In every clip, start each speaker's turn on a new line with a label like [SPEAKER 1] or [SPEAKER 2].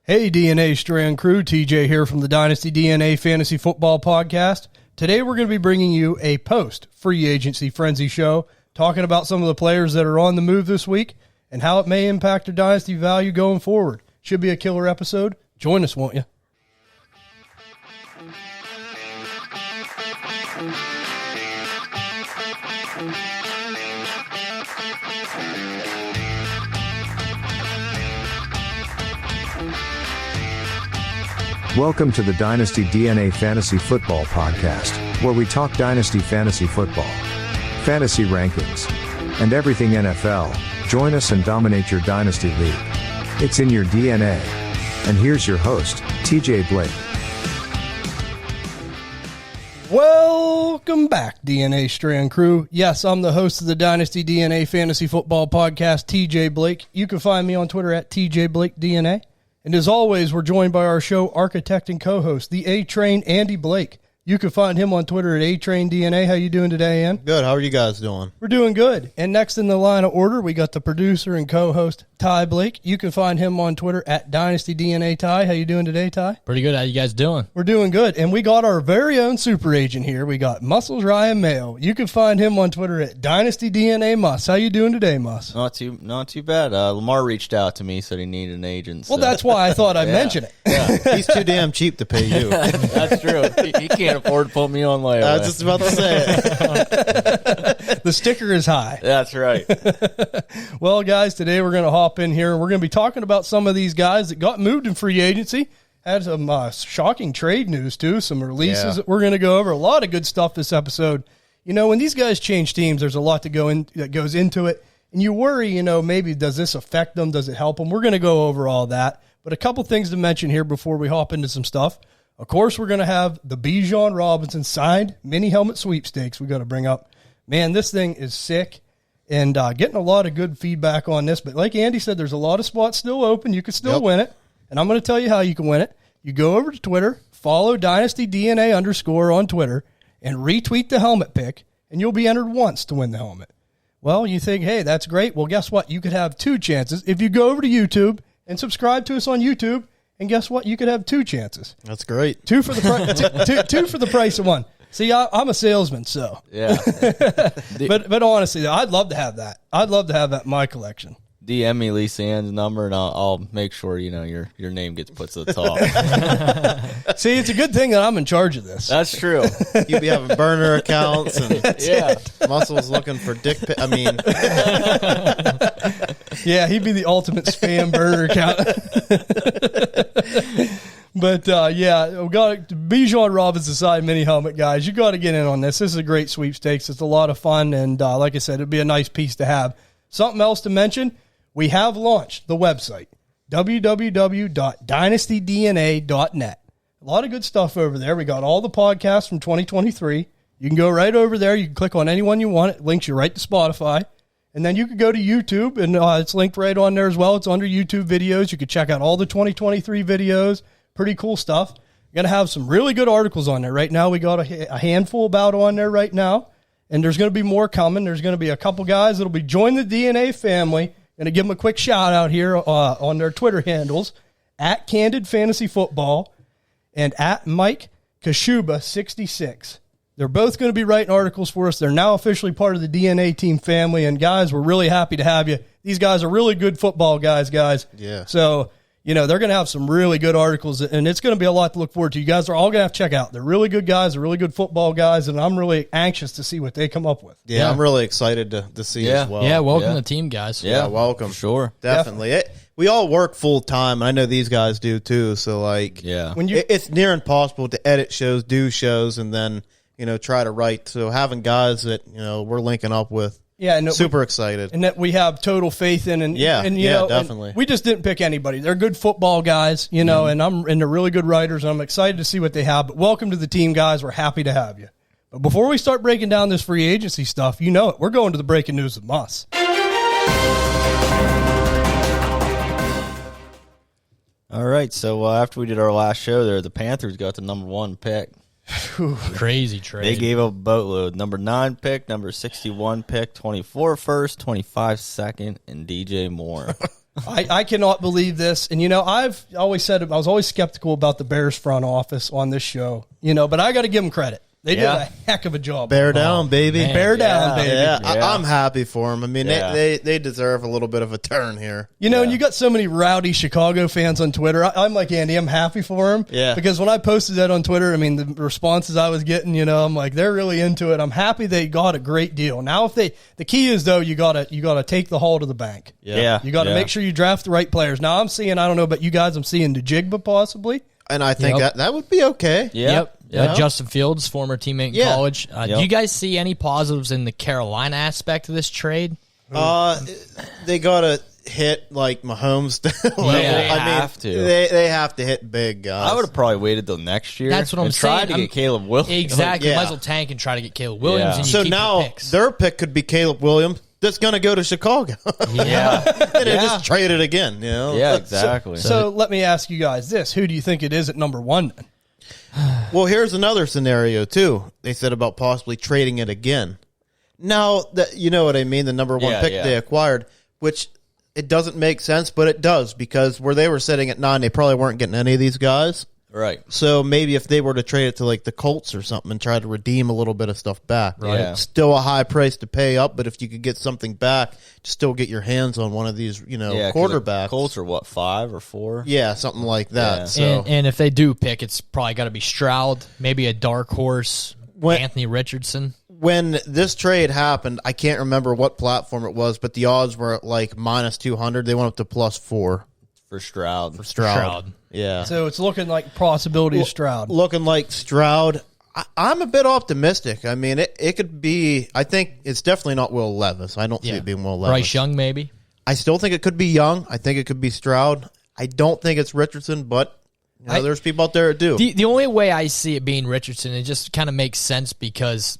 [SPEAKER 1] Hey, DNA Strand crew, TJ here from the Dynasty DNA Fantasy Football Podcast. Today we're going to be bringing you a post-free agency frenzy show talking about some of the players that are on the move this week and how it may impact their dynasty value going forward. Should be a killer episode. Join us, won't you?
[SPEAKER 2] Welcome to the Dynasty DNA Fantasy Football Podcast, where we talk Dynasty Fantasy Football, fantasy rankings, and everything NFL. Join us and dominate your Dynasty League. It's in your DNA. And here's your host, TJ Blake.
[SPEAKER 1] Welcome back, DNA Strand crew. Yes, I'm the host of the Dynasty DNA Fantasy Football Podcast, TJ Blake. You can find me on Twitter at TJ Blake DNA. And as always, we're joined by our show architect and co-host, the A-Train Andy Blake. You can find him on Twitter at A-Train-DNA. How you doing today, Ann?
[SPEAKER 3] Good. How are you guys doing?
[SPEAKER 1] We're doing good. And next in the line of order, we got the producer and co-host, Ty Blake. You can find him on Twitter at DynastyDNA. Ty, how you doing today, Ty?
[SPEAKER 4] Pretty good. How you guys doing?
[SPEAKER 1] We're doing good. And we got our very own super agent here. We got Muscles Ryan Mayo. You can find him on Twitter at DynastyDNA Mus. How you doing today, Mus?
[SPEAKER 5] Not too bad. Lamar reached out to me, said he needed an agent. So.
[SPEAKER 1] Well, that's why I thought I'd mention it.
[SPEAKER 3] Yeah. He's too damn cheap to pay you.
[SPEAKER 5] That's true. He can't afford to put me on layaway.
[SPEAKER 3] I was just about to say it.
[SPEAKER 1] The sticker is high.
[SPEAKER 5] That's right.
[SPEAKER 1] Well, guys, today we're going to hop in here and we're going to be talking about some of these guys that got moved in free agency. Had some shocking trade news, too, some releases that we're going to go over. A lot of good stuff this episode. You know, when these guys change teams, there's a lot that goes into it. And you worry, you know, maybe does this affect them? Does it help them? We're going to go over all that. But a couple things to mention here before we hop into some stuff. Of course, we're going to have the Bijan Robinson signed mini helmet sweepstakes we got to bring up. Man, this thing is sick and getting a lot of good feedback on this. But like Andy said, there's a lot of spots still open. You can still win it. And I'm going to tell you how you can win it. You go over to Twitter, follow DynastyDNA_ on Twitter, and retweet the helmet pick, and you'll be entered once to win the helmet. Well, you think, hey, that's great. Well, guess what? You could have two chances. If you go over to YouTube and subscribe to us on YouTube, and guess what? You could have two chances.
[SPEAKER 3] That's great.
[SPEAKER 1] Two for the price of one. See, I'm a salesman, so.
[SPEAKER 5] Yeah.
[SPEAKER 1] But honestly, I'd love to have that. I'd love to have that in my collection.
[SPEAKER 5] DM me Lee Sand's number, and I'll make sure, you know, your name gets put to the top.
[SPEAKER 1] See, it's a good thing that I'm in charge of this.
[SPEAKER 5] That's true.
[SPEAKER 3] You'd be having burner accounts and Muscles looking for dick pic. I mean.
[SPEAKER 1] Yeah, he'd be the ultimate spam burner account. But, we got Bijan Robinson side mini helmet, guys. You got to get in on this. This is a great sweepstakes. It's a lot of fun, and like I said, it'd be a nice piece to have. Something else to mention, we have launched the website, www.dynastydna.net. A lot of good stuff over there. We got all the podcasts from 2023. You can go right over there. You can click on any one you want. It links you right to Spotify. And then you can go to YouTube, and it's linked right on there as well. It's under YouTube videos. You can check out all the 2023 videos. Pretty cool stuff. You're going to have some really good articles on there. Right now, we got a handful about on there right now. And there's going to be more coming. There's going to be a couple guys that will be joining the DNA family. Going to give them a quick shout out here on their Twitter handles, at Candid Fantasy Football and at Mike Kashuba 66. They're both going to be writing articles for us. They're now officially part of the DNA team family. And guys, we're really happy to have you. These guys are really good football guys.
[SPEAKER 3] Yeah.
[SPEAKER 1] So, you know, they're going to have some really good articles, and it's going to be a lot to look forward to. You guys are all going to have to check out. They're really good guys. They're really good football guys, and I'm really anxious to see what they come up with.
[SPEAKER 3] Yeah. I'm really excited to see as well.
[SPEAKER 4] Yeah, welcome to the team, guys.
[SPEAKER 3] Yeah, welcome.
[SPEAKER 5] Sure.
[SPEAKER 3] Definitely. We all work full time. I know these guys do too. So, like, it's near impossible to edit shows, do shows, and then, you know, try to write. So having guys that, you know, we're linking up with. Yeah, and
[SPEAKER 1] super
[SPEAKER 3] excited.
[SPEAKER 1] And that we have total faith in. And,
[SPEAKER 3] definitely.
[SPEAKER 1] We just didn't pick anybody. They're good football guys, you know, and they're really good writers, and I'm excited to see what they have. But welcome to the team, guys. We're happy to have you. But before we start breaking down this free agency stuff, you know it. We're going to the breaking news with Mus.
[SPEAKER 5] All right, so after we did our last show there, the Panthers got the number 1 pick.
[SPEAKER 4] Crazy trade.
[SPEAKER 5] They gave up a boatload. Number 9 pick, number 61 pick, 24 first, 25 second, and DJ Moore.
[SPEAKER 1] I cannot believe this. And, I've always said I was always skeptical about the Bears front office on this show, but I got to give them credit. They did a heck of a job.
[SPEAKER 3] Bear down, baby.
[SPEAKER 4] Man.
[SPEAKER 1] Bear down, baby.
[SPEAKER 3] Yeah, I'm happy for them. I mean, they deserve a little bit of a turn here.
[SPEAKER 1] And you got so many rowdy Chicago fans on Twitter. I'm like Andy. I'm happy for them.
[SPEAKER 3] Yeah.
[SPEAKER 1] Because when I posted that on Twitter, I mean, the responses I was getting, I'm like, they're really into it. I'm happy they got a great deal. Now, the key is though, you gotta take the haul to the bank.
[SPEAKER 5] Yeah.
[SPEAKER 1] You got to make sure you draft the right players. Now, I'm seeing. I don't know about you guys. I'm seeing Jigba possibly.
[SPEAKER 3] And I think that would be okay.
[SPEAKER 4] Yep. Justin Fields, former teammate in college.
[SPEAKER 5] Yep.
[SPEAKER 4] Do you guys see any positives in the Carolina aspect of this trade?
[SPEAKER 3] They got to hit like Mahomes.
[SPEAKER 4] They
[SPEAKER 5] have to.
[SPEAKER 3] They have to hit big guys.
[SPEAKER 5] I would have probably waited till next year.
[SPEAKER 4] That's what I'm saying.
[SPEAKER 5] Tried to get Caleb Williams.
[SPEAKER 4] Exactly.
[SPEAKER 3] Yeah.
[SPEAKER 4] Might as well tank and try to get Caleb Williams. And you
[SPEAKER 3] So
[SPEAKER 4] keep
[SPEAKER 3] now
[SPEAKER 4] your picks.
[SPEAKER 3] their pick could be Caleb Williams. That's going to go to Chicago.
[SPEAKER 4] Yeah.
[SPEAKER 3] And they just trade it again.
[SPEAKER 5] Yeah, exactly.
[SPEAKER 1] So let me ask you guys this: who do you think it is at number 1? Then?
[SPEAKER 3] Well, here's another scenario too. They said about possibly trading it again. Now that you know what I mean, the number 1 pick they acquired, which it doesn't make sense, but it does because where they were sitting at 9, they probably weren't getting any of these guys.
[SPEAKER 5] Right.
[SPEAKER 3] So maybe if they were to trade it to like the Colts or something and try to redeem a little bit of stuff back,
[SPEAKER 5] Right. Yeah.
[SPEAKER 3] Still a high price to pay up, but if you could get something back, still get your hands on one of these, quarterbacks.
[SPEAKER 5] Colts are what, 5 or 4?
[SPEAKER 3] Yeah, something like that.
[SPEAKER 5] Yeah.
[SPEAKER 3] So
[SPEAKER 4] And if they do pick, it's probably got to be Stroud, maybe a dark horse, Anthony Richardson.
[SPEAKER 3] when this trade happened, I can't remember what platform it was, but the odds were at like minus 200. They went up to plus 4
[SPEAKER 5] for Stroud.
[SPEAKER 4] Stroud.
[SPEAKER 3] Yeah.
[SPEAKER 1] So it's looking like possibility of Stroud.
[SPEAKER 3] Looking like Stroud. I'm a bit optimistic. I mean, it could be. I think it's definitely not Will Levis. I don't see it being Will Levis.
[SPEAKER 4] Bryce Young, maybe.
[SPEAKER 3] I still think it could be Young. I think it could be Stroud. I don't think it's Richardson, but there's people out there that do.
[SPEAKER 4] The only way I see it being Richardson, it just kind of makes sense because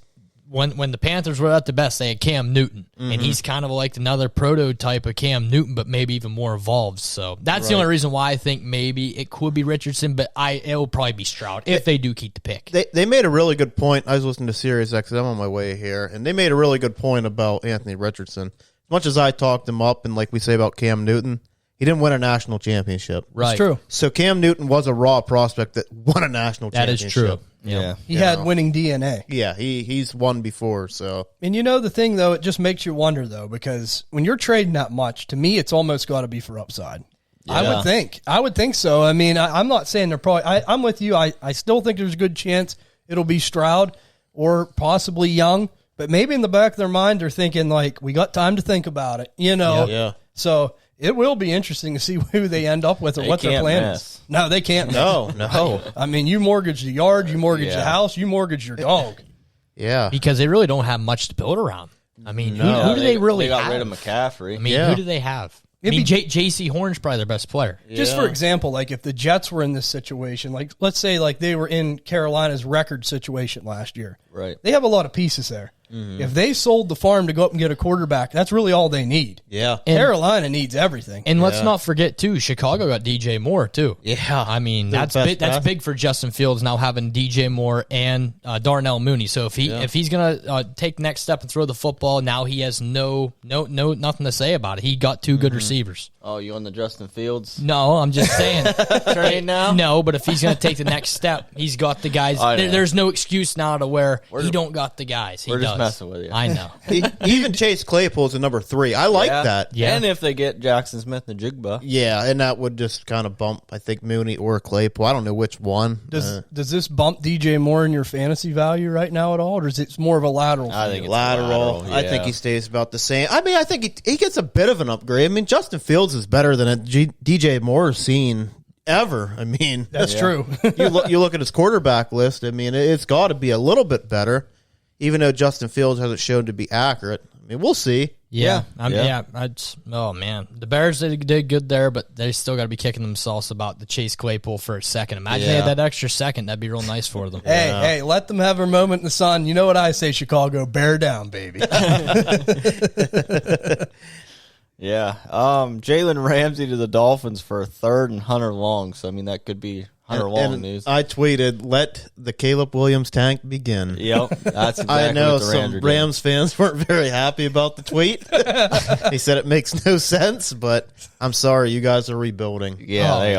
[SPEAKER 4] when the Panthers were at the best, they had Cam Newton, and he's kind of like another prototype of Cam Newton, but maybe even more evolved. So that's the only reason why I think maybe it could be Richardson, but it will probably be Stroud if they do keep the pick.
[SPEAKER 3] They made a really good point. I was listening to Sirius XM on my way here, and they made a really good point about Anthony Richardson. As much as I talked him up, and like we say about Cam Newton, he didn't win a national championship.
[SPEAKER 4] Right.
[SPEAKER 1] It's true.
[SPEAKER 3] So Cam Newton was a raw prospect that won a national
[SPEAKER 4] That
[SPEAKER 3] championship.
[SPEAKER 4] is true.
[SPEAKER 5] Yeah.
[SPEAKER 1] He had winning DNA.
[SPEAKER 3] Yeah, he's won before, so.
[SPEAKER 1] And the thing, though, it just makes you wonder, though, because when you're trading that much, to me, it's almost got to be for upside.
[SPEAKER 5] Yeah.
[SPEAKER 1] I would think so. I mean, I'm not saying they're probably, I'm with you. I still think there's a good chance it'll be Stroud or possibly Young, but maybe in the back of their mind, they're thinking, like, we got time to think about it,
[SPEAKER 3] Yeah.
[SPEAKER 1] So it will be interesting to see who they end up with or what their plan is. No, they can't.
[SPEAKER 3] No.
[SPEAKER 1] I mean, you mortgage the yard, you mortgage the house, you mortgage your dog.
[SPEAKER 3] Yeah.
[SPEAKER 4] Because they really don't have much to build around. I mean, who do they really
[SPEAKER 5] They got
[SPEAKER 4] have?
[SPEAKER 5] rid of McCaffrey.
[SPEAKER 4] I mean, who do they have? J.C. Horn's probably their best player.
[SPEAKER 1] Just for example, like if the Jets were in this situation, like let's say like they were in Carolina's record situation last year.
[SPEAKER 5] Right.
[SPEAKER 1] They have a lot of pieces there. If they sold the farm to go up and get a quarterback, that's really all they need.
[SPEAKER 3] Yeah.
[SPEAKER 1] Carolina needs everything.
[SPEAKER 4] And let's not forget, too, Chicago got DJ Moore, too.
[SPEAKER 3] Yeah.
[SPEAKER 4] I mean,
[SPEAKER 3] They're
[SPEAKER 4] that's
[SPEAKER 3] the
[SPEAKER 4] big,
[SPEAKER 3] best
[SPEAKER 4] that's big for Justin Fields now having DJ Moore and Darnell Mooney. So if he's going to take the next step and throw the football, now he has no nothing to say about it. He got two good receivers.
[SPEAKER 5] Oh, you on the Justin Fields?
[SPEAKER 4] No, I'm just saying.
[SPEAKER 5] Train now?
[SPEAKER 4] No, but if he's going to take the next step, he's got the guys. There's no excuse now to where he don't got the guys. He
[SPEAKER 5] We're just
[SPEAKER 4] does.
[SPEAKER 5] messing with you.
[SPEAKER 4] I know.
[SPEAKER 3] Even Chase Claypool's a number 3. I like that.
[SPEAKER 4] Yeah.
[SPEAKER 5] And if they get Jackson Smith and Jigba.
[SPEAKER 3] Yeah, and that would just kind of bump, I think, Mooney or Claypool. I don't know which one.
[SPEAKER 1] Does this bump DJ Moore in your fantasy value right now at all, or is it more of a lateral?
[SPEAKER 5] I think it's
[SPEAKER 3] lateral. I think he stays about the same. I mean, I think he gets a bit of an upgrade. I mean, Justin Fields is better than DJ Moore's seen ever. I mean,
[SPEAKER 1] That's true.
[SPEAKER 3] you look at his quarterback list. I mean, it's got to be a little bit better, even though Justin Fields hasn't shown to be accurate. I mean, we'll see.
[SPEAKER 4] Oh man, the Bears did good there, but they still got to be kicking themselves about the Chase Claypool for a second. Imagine they had that extra second; that'd be real nice for them.
[SPEAKER 1] Hey, let them have a moment in the sun. You know what I say, Chicago? Bear down, baby.
[SPEAKER 5] Yeah. Jalen Ramsey to the Dolphins for a third and Hunter Long. So, I mean, that could be Hunter Long news.
[SPEAKER 3] I tweeted, "Let the Caleb Williams tank begin."
[SPEAKER 5] Yep, that's exactly
[SPEAKER 3] I know
[SPEAKER 5] what the
[SPEAKER 3] some Rams fans weren't very happy about the tweet. He said it makes no sense, but I'm sorry, you guys are rebuilding.
[SPEAKER 5] Yeah, they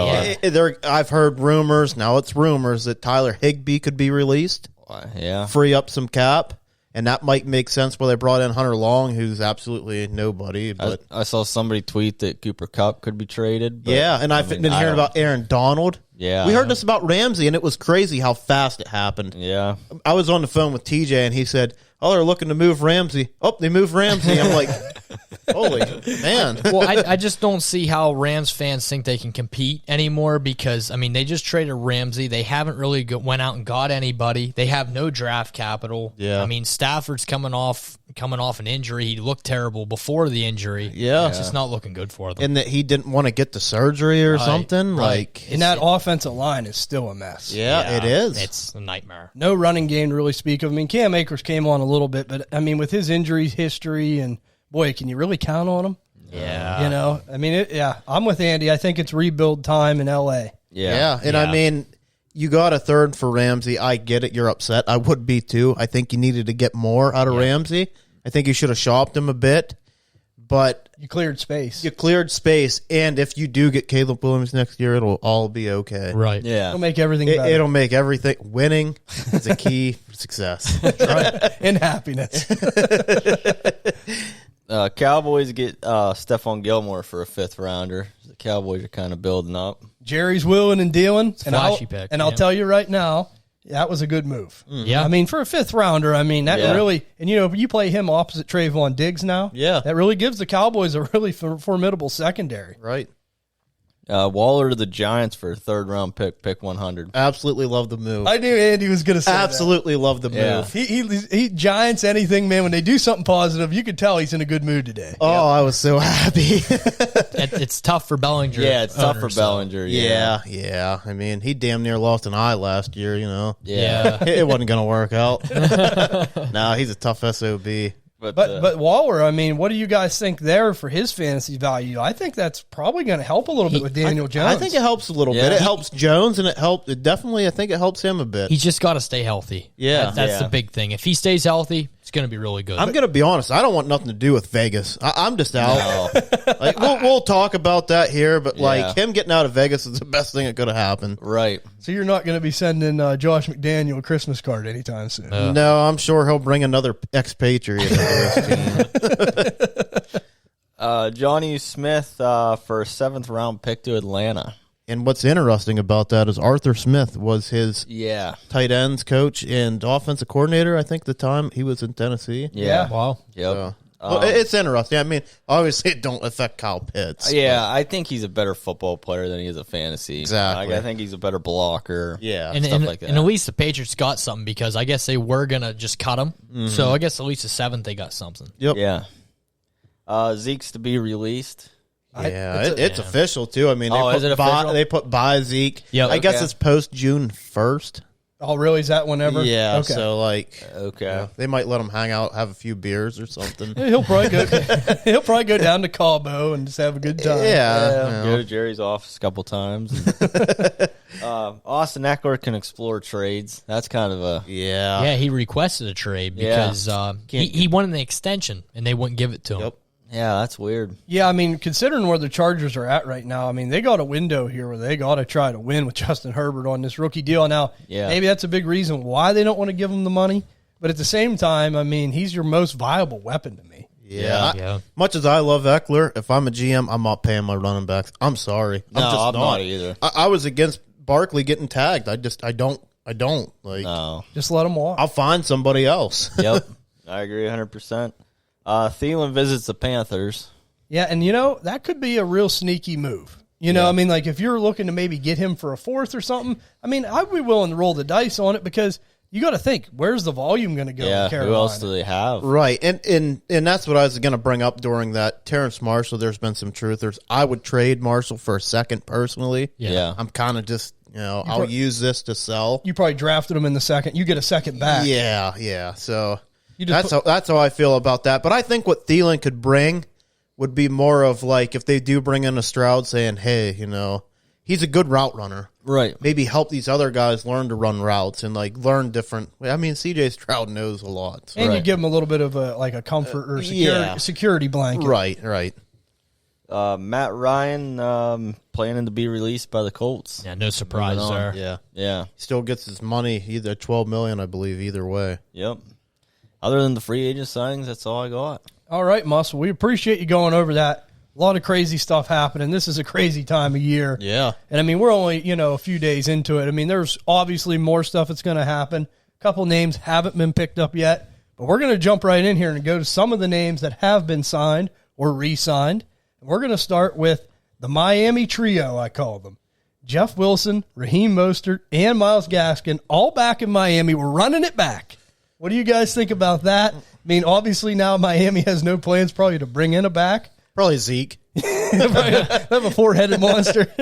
[SPEAKER 5] are.
[SPEAKER 3] I've heard rumors. Now it's rumors that Tyler Higbee could be released.
[SPEAKER 5] Yeah,
[SPEAKER 3] free up some cap. And that might make sense where they brought in Hunter Long, who's absolutely nobody. But
[SPEAKER 5] I saw somebody tweet that Cooper Kupp could be traded. But,
[SPEAKER 3] yeah, and I've been hearing about Aaron Donald.
[SPEAKER 5] Yeah.
[SPEAKER 3] We heard this about Ramsey, and it was crazy how fast it happened.
[SPEAKER 5] Yeah.
[SPEAKER 3] I was on the phone with TJ, and he said, "Oh, they're looking to move Ramsey." Oh, they moved Ramsey. I'm like, holy man.
[SPEAKER 4] Well, I just don't see how Rams fans think they can compete anymore because, I mean, they just traded Ramsey. They haven't really went out and got anybody. They have no draft capital.
[SPEAKER 3] Yeah.
[SPEAKER 4] I mean, Stafford's coming off an injury. He looked terrible before the injury.
[SPEAKER 3] Yeah.
[SPEAKER 4] It's just not looking good for them.
[SPEAKER 3] And that he didn't want to get the surgery or something.
[SPEAKER 4] Right.
[SPEAKER 3] Like,
[SPEAKER 1] And that offensive line is still a mess.
[SPEAKER 3] yeah, it is.
[SPEAKER 4] It's a nightmare.
[SPEAKER 1] No running game to really speak of. I mean, Cam Akers came on a little bit, but I mean, with his injury history, and boy, can you really count on him?
[SPEAKER 4] Yeah.
[SPEAKER 1] You know, I mean, I'm with Andy. I think it's rebuild time in L.A.
[SPEAKER 3] Yeah. And I mean, you got a third for Ramsey. I get it. You're upset. I would be too. I think you needed to get more out of Ramsey. I think you should have shopped him a bit, but
[SPEAKER 1] You cleared space.
[SPEAKER 3] you cleared space. And if you do get Caleb Williams next year, it'll all be okay.
[SPEAKER 4] Right.
[SPEAKER 5] Yeah.
[SPEAKER 1] It'll make everything better.
[SPEAKER 3] It'll make everything. Winning is a key for success.
[SPEAKER 1] Right. And happiness.
[SPEAKER 5] Cowboys get Stephon Gilmore for a 5th rounder. The Cowboys are kind of building up.
[SPEAKER 1] Jerry's willing and dealing. And
[SPEAKER 4] flashy pick,
[SPEAKER 1] I'll tell you right now, that was a good move.
[SPEAKER 4] Yeah.
[SPEAKER 1] I mean, for a 5th rounder, I mean, that
[SPEAKER 5] Yeah.
[SPEAKER 1] really, and you know, you play him opposite Trayvon Diggs now.
[SPEAKER 3] Yeah.
[SPEAKER 1] That really gives the Cowboys a really formidable secondary.
[SPEAKER 3] Right.
[SPEAKER 5] Waller to the Giants for a 3rd round pick 100.
[SPEAKER 3] Absolutely love the move.
[SPEAKER 1] I knew Andy was going to say
[SPEAKER 3] Absolutely love the
[SPEAKER 5] Yeah.
[SPEAKER 3] move.
[SPEAKER 1] that. He Giants anything, man. When they do something positive, you could tell he's in a good mood today.
[SPEAKER 3] Oh, I was so happy.
[SPEAKER 4] It's tough for Bellinger.
[SPEAKER 5] Yeah, it's tough for
[SPEAKER 4] owners,
[SPEAKER 5] Bellinger.
[SPEAKER 3] Yeah. I mean, he damn near lost an eye last year, you know.
[SPEAKER 5] Yeah.
[SPEAKER 3] It wasn't going to work out. No, he's a tough SOB.
[SPEAKER 1] But Waller, I mean, what do you guys think there for his fantasy value? I think that's probably going to help a little bit with Daniel Jones.
[SPEAKER 3] I think it helps a little bit. It helps Jones, and it definitely, I think it helps him a bit.
[SPEAKER 4] He's just got to stay healthy.
[SPEAKER 3] Yeah.
[SPEAKER 4] That's the big thing. If he stays healthy, it's going to be really good.
[SPEAKER 3] I'm going to be honest. I don't want nothing to do with Vegas. I'm just out. Like we'll talk about that here, but like him getting out of Vegas is the best thing that could have happened.
[SPEAKER 5] Right.
[SPEAKER 1] So you're not going to be sending Josh McDaniel a Christmas card anytime soon.
[SPEAKER 3] No, I'm sure he'll bring another expatriate into his team.
[SPEAKER 5] Johnny Smith for a 7th round pick to Atlanta.
[SPEAKER 3] And what's interesting about that is Arthur Smith was his tight ends coach and offensive coordinator, I think, the time he was in Tennessee.
[SPEAKER 5] Yeah.
[SPEAKER 4] Wow.
[SPEAKER 5] Yep.
[SPEAKER 3] So, well, it's interesting. I mean, obviously it don't affect Kyle Pitts.
[SPEAKER 5] Yeah, I think he's a better football player than he is a fantasy.
[SPEAKER 3] Exactly.
[SPEAKER 5] Like, I think he's a better blocker.
[SPEAKER 3] Yeah.
[SPEAKER 4] And,
[SPEAKER 5] stuff like that.
[SPEAKER 4] and at least the Patriots got something because I guess they were going to just cut him. So I guess at least the 7th they got something.
[SPEAKER 3] Yep.
[SPEAKER 5] Yeah. Zeke's to be released.
[SPEAKER 3] Yeah, it's official too. I mean,
[SPEAKER 5] is it official?
[SPEAKER 3] they put by Zeke.
[SPEAKER 4] Yep.
[SPEAKER 3] I guess
[SPEAKER 5] Okay.
[SPEAKER 3] it's post June 1st.
[SPEAKER 1] Oh, really? Is that whenever?
[SPEAKER 3] Yeah,
[SPEAKER 1] Okay.
[SPEAKER 3] so like,
[SPEAKER 5] Okay.
[SPEAKER 3] they might let him hang out, have a few beers or something.
[SPEAKER 1] He'll probably go. He'll probably go down to Cabo and just have a good time.
[SPEAKER 3] Yeah,
[SPEAKER 5] Go to Jerry's office a couple times. Austin Ekeler can explore trades. That's kind of a
[SPEAKER 3] yeah.
[SPEAKER 4] Yeah, he requested a trade because he wanted an extension and they wouldn't give it to him.
[SPEAKER 3] Yep.
[SPEAKER 5] yeah. That's weird.
[SPEAKER 1] Yeah, I mean, considering where the Chargers are at right now, I mean, they got a window here where they got to try to win with Justin Herbert on this rookie deal. Now, maybe that's a big reason why they don't want to give him the money. But at the same time, I mean, he's your most viable weapon to me.
[SPEAKER 3] Yeah. Much as I love Ekeler, if I'm a GM, I'm not paying my running backs. I'm sorry.
[SPEAKER 5] I'm not either.
[SPEAKER 3] I was against Barkley getting tagged. I don't. Like,
[SPEAKER 5] No.
[SPEAKER 1] Just let him walk.
[SPEAKER 3] I'll find somebody else.
[SPEAKER 5] Yep. I agree 100%. Thielen visits the Panthers.
[SPEAKER 1] Yeah, and you know, that could be a real sneaky move. You know, I mean, like if you're looking to maybe get him for a 4th or something, I mean, I'd be willing to roll the dice on it because you got to think, where's the volume going to go in Carolina?
[SPEAKER 5] Who else do they have?
[SPEAKER 3] Right, and that's what I was going to bring up during that. Terrence Marshall, there's been some truthers. I would trade Marshall for a 2nd personally.
[SPEAKER 5] Yeah.
[SPEAKER 3] I'm kind of just, I'll use this to sell.
[SPEAKER 1] You probably drafted him in the 2nd. You get a 2nd back.
[SPEAKER 3] Yeah. So
[SPEAKER 1] You just
[SPEAKER 3] that's how I feel about that. But I think what Thielen could bring would be more of like if they do bring in a Stroud saying, hey, he's a good route runner.
[SPEAKER 5] Right.
[SPEAKER 3] Maybe help these other guys learn to run routes and like learn different. I mean, C.J. Stroud knows a lot. So.
[SPEAKER 1] And you give him a little bit of a comfort or security blanket.
[SPEAKER 3] Right.
[SPEAKER 5] Matt Ryan planning to be released by the Colts.
[SPEAKER 4] Yeah, no surprise there.
[SPEAKER 5] Yeah.
[SPEAKER 3] Still gets his money, either $12 million, I believe, either way.
[SPEAKER 5] Yep. Other than the free agent signings, that's all I got.
[SPEAKER 1] All right, Muscle. We appreciate you going over that. A lot of crazy stuff happening. This is a crazy time of year.
[SPEAKER 3] Yeah.
[SPEAKER 1] And, I mean, we're only, a few days into it. I mean, there's obviously more stuff that's going to happen. A couple names haven't been picked up yet. But we're going to jump right in here and go to some of the names that have been signed or re-signed. And we're going to start with the Miami Trio, I call them. Jeff Wilson, Raheem Mostert, and Myles Gaskin, all back in Miami. We're running it back. What do you guys think about that? I mean, obviously now Miami has no plans probably to bring in a back.
[SPEAKER 3] Probably Zeke.
[SPEAKER 1] They have a four-headed monster.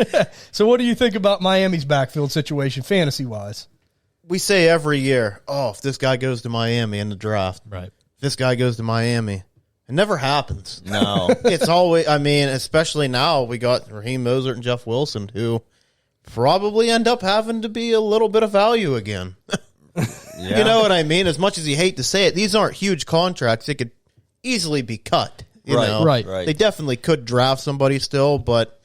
[SPEAKER 1] So what do you think about Miami's backfield situation fantasy-wise?
[SPEAKER 3] We say every year, if this guy goes to Miami in the draft.
[SPEAKER 4] Right.
[SPEAKER 3] If this guy goes to Miami. It never happens.
[SPEAKER 5] No.
[SPEAKER 3] It's always, I mean, especially now we got Raheem Mostert and Jeff Wilson who probably end up having to be a little bit of value again. You know what I mean? As much as you hate to say it, these aren't huge contracts. They could easily be cut. You know?
[SPEAKER 4] Right.
[SPEAKER 3] They definitely could draft somebody still, but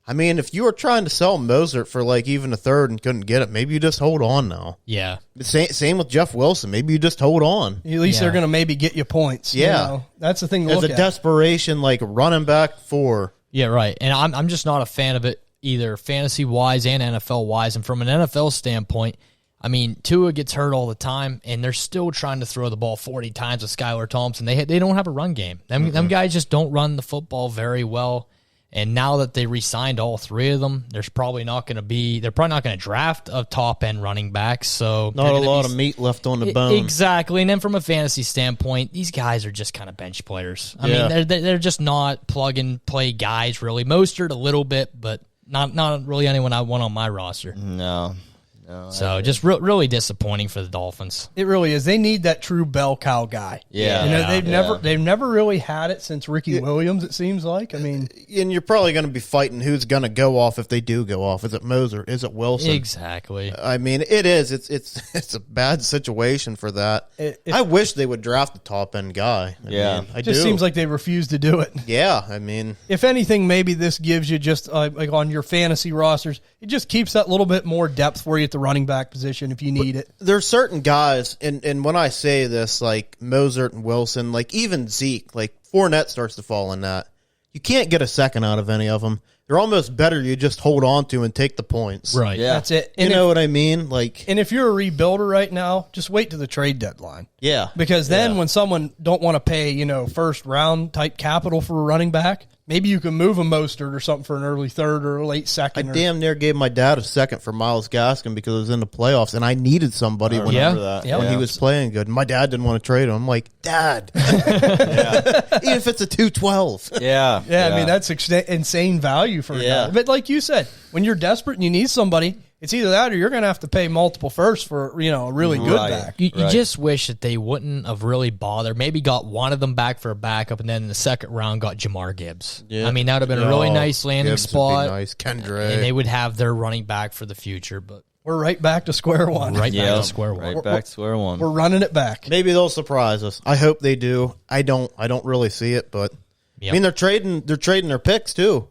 [SPEAKER 3] I mean, if you were trying to sell Mostert for like even a third and couldn't get it, maybe you just hold on now.
[SPEAKER 4] Yeah.
[SPEAKER 3] Same with Jeff Wilson. Maybe you just hold on.
[SPEAKER 1] At least they're going to maybe get you points.
[SPEAKER 3] Yeah.
[SPEAKER 1] That's the thing to
[SPEAKER 3] There's
[SPEAKER 1] look
[SPEAKER 3] a
[SPEAKER 1] at.
[SPEAKER 3] desperation like running back for.
[SPEAKER 4] Yeah, right. And I'm just not a fan of it either fantasy-wise and NFL-wise. And from an NFL standpoint, I mean, Tua gets hurt all the time, and they're still trying to throw the ball 40 times with Skylar Thompson. They don't have a run game. Them guys just don't run the football very well. And now that they re-signed all three of them, they're probably not going to draft a top-end running back. So
[SPEAKER 3] Not a lot of meat left on the bone.
[SPEAKER 4] Exactly. And then from a fantasy standpoint, these guys are just kind of bench players. I mean, they're just not plug-and-play guys, really. Mostert a little bit, but not really anyone I want on my roster.
[SPEAKER 5] No.
[SPEAKER 4] So just really disappointing for the Dolphins.
[SPEAKER 1] It really is. They need that true bell cow guy.
[SPEAKER 5] Yeah.
[SPEAKER 1] They've never really had it since Ricky Williams, it seems like. I mean,
[SPEAKER 3] and you're probably going to be fighting who's going to go off if they do go off. Is it Mostert? Is it Wilson?
[SPEAKER 4] Exactly.
[SPEAKER 3] I mean, it is. It's a bad situation for that. I wish they would draft the top end guy.
[SPEAKER 1] It just seems like they refuse to do it.
[SPEAKER 3] Yeah, I mean,
[SPEAKER 1] if anything, maybe this gives you just like on your fantasy rosters, it just keeps that little bit more depth for you at the running back position if you need it.
[SPEAKER 3] There's certain guys, and when I say this, like Mostert and Wilson, like even Zeke, like Fournette starts to fall in that. You can't get a second out of any of them. They're almost better you just hold on to and take the points.
[SPEAKER 4] Right.
[SPEAKER 5] Yeah.
[SPEAKER 1] That's it. And
[SPEAKER 3] you know what I mean? Like,
[SPEAKER 1] and if you're a rebuilder right now, just wait to the trade deadline.
[SPEAKER 3] Yeah.
[SPEAKER 1] Because then when someone don't want to pay, first round type capital for a running back, maybe you can move a Mostert or something for an early third or a late second.
[SPEAKER 3] I damn near gave my dad a second for Myles Gaskin because it was in the playoffs, and I needed somebody when he was playing good. And my dad didn't want to trade him. I'm like, Dad, even if it's a 212.
[SPEAKER 5] Yeah.
[SPEAKER 1] I mean, that's insane value for a guy. But like you said, when you're desperate and you need somebody, it's either that or you're going to have to pay multiple firsts for a really good back.
[SPEAKER 4] You just wish that they wouldn't have really bothered. Maybe got one of them back for a backup, and then in the second round got Jamar Gibbs. Yeah. I mean, that would have been a really nice landing spot.
[SPEAKER 3] Would be nice. Kendra.
[SPEAKER 4] And they would have their running back for the future. But
[SPEAKER 1] we're right back to square one.
[SPEAKER 4] Back to square one.
[SPEAKER 5] Right back to square one.
[SPEAKER 1] We're running it back.
[SPEAKER 3] Maybe they'll surprise us. I hope they do. I don't really see it, but I mean they're trading their picks too.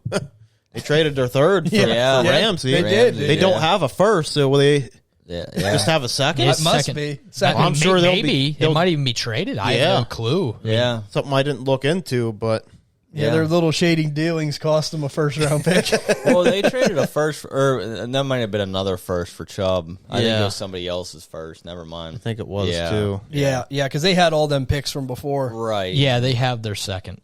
[SPEAKER 3] They traded their third for Ramsey.
[SPEAKER 1] They did.
[SPEAKER 3] They don't have a first, so will they just have a second?
[SPEAKER 1] It must be. Second.
[SPEAKER 3] I'm sure
[SPEAKER 4] maybe it might even be traded. I have no clue.
[SPEAKER 5] Yeah.
[SPEAKER 3] Something I didn't look into, but
[SPEAKER 1] their little shading dealings cost them a first round pick.
[SPEAKER 5] Well, they traded a first, and that might have been another first for Chubb. I think it was somebody else's first. Never mind.
[SPEAKER 3] I think it was too.
[SPEAKER 1] Yeah, because they had all them picks from before.
[SPEAKER 5] Right.
[SPEAKER 4] Yeah, they have their second.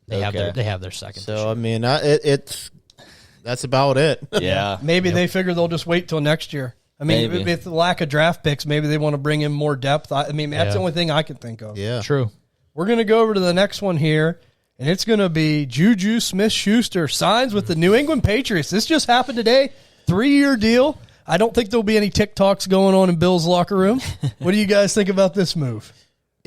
[SPEAKER 4] They have their second.
[SPEAKER 3] So I mean, that's about it.
[SPEAKER 5] Yeah.
[SPEAKER 1] Maybe they figure they'll just wait till next year. I mean, with the lack of draft picks, maybe they want to bring in more depth. I mean, that's the only thing I can think of.
[SPEAKER 3] Yeah.
[SPEAKER 4] True.
[SPEAKER 1] We're going to go over to the next one here, and it's going to be Juju Smith Schuster signs with the New England Patriots. This just happened today. 3-year deal. I don't think there'll be any TikToks going on in Bill's locker room. What do you guys think about this move?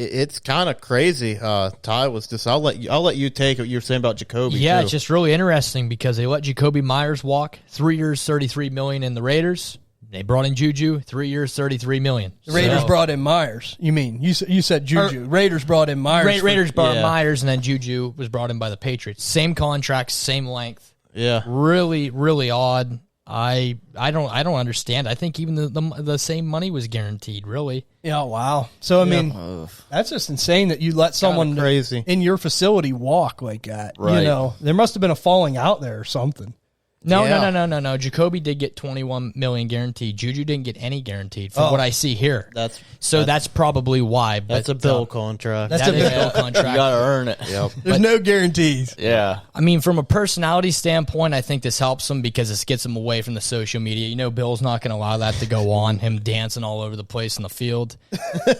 [SPEAKER 3] It's kind of crazy. Ty was just. I'll let you take what you're saying about Jakobi.
[SPEAKER 4] Yeah,
[SPEAKER 3] too.
[SPEAKER 4] it's just really interesting because they let Jakobi Meyers walk 3 years, $33 million in the Raiders. They brought in Juju, 3 years, $33 million.
[SPEAKER 1] The Raiders brought in Myers. You mean you said Juju? Raiders brought in Myers.
[SPEAKER 4] Raiders brought in Myers, and then Juju was brought in by the Patriots. Same contract, same length.
[SPEAKER 3] Yeah,
[SPEAKER 4] really, really odd. I don't understand. I think even the same money was guaranteed. Really.
[SPEAKER 1] Yeah. Wow. So I mean, that's just insane that you let someone
[SPEAKER 3] crazy
[SPEAKER 1] in your facility walk like that.
[SPEAKER 5] Right.
[SPEAKER 1] You know, there must have been a falling out there or something.
[SPEAKER 4] No. Jakobi did get $21 million guaranteed. Juju didn't get any guaranteed from what I see here. That's probably why. But
[SPEAKER 3] that's a bill contract.
[SPEAKER 4] That's a bill contract.
[SPEAKER 5] You got to earn it.
[SPEAKER 3] Yep.
[SPEAKER 1] There's no guarantees.
[SPEAKER 5] Yeah.
[SPEAKER 4] I mean, from a personality standpoint, I think this helps him because this gets him away from the social media. You know, Bill's not going to allow that to go on, him dancing all over the place in the field.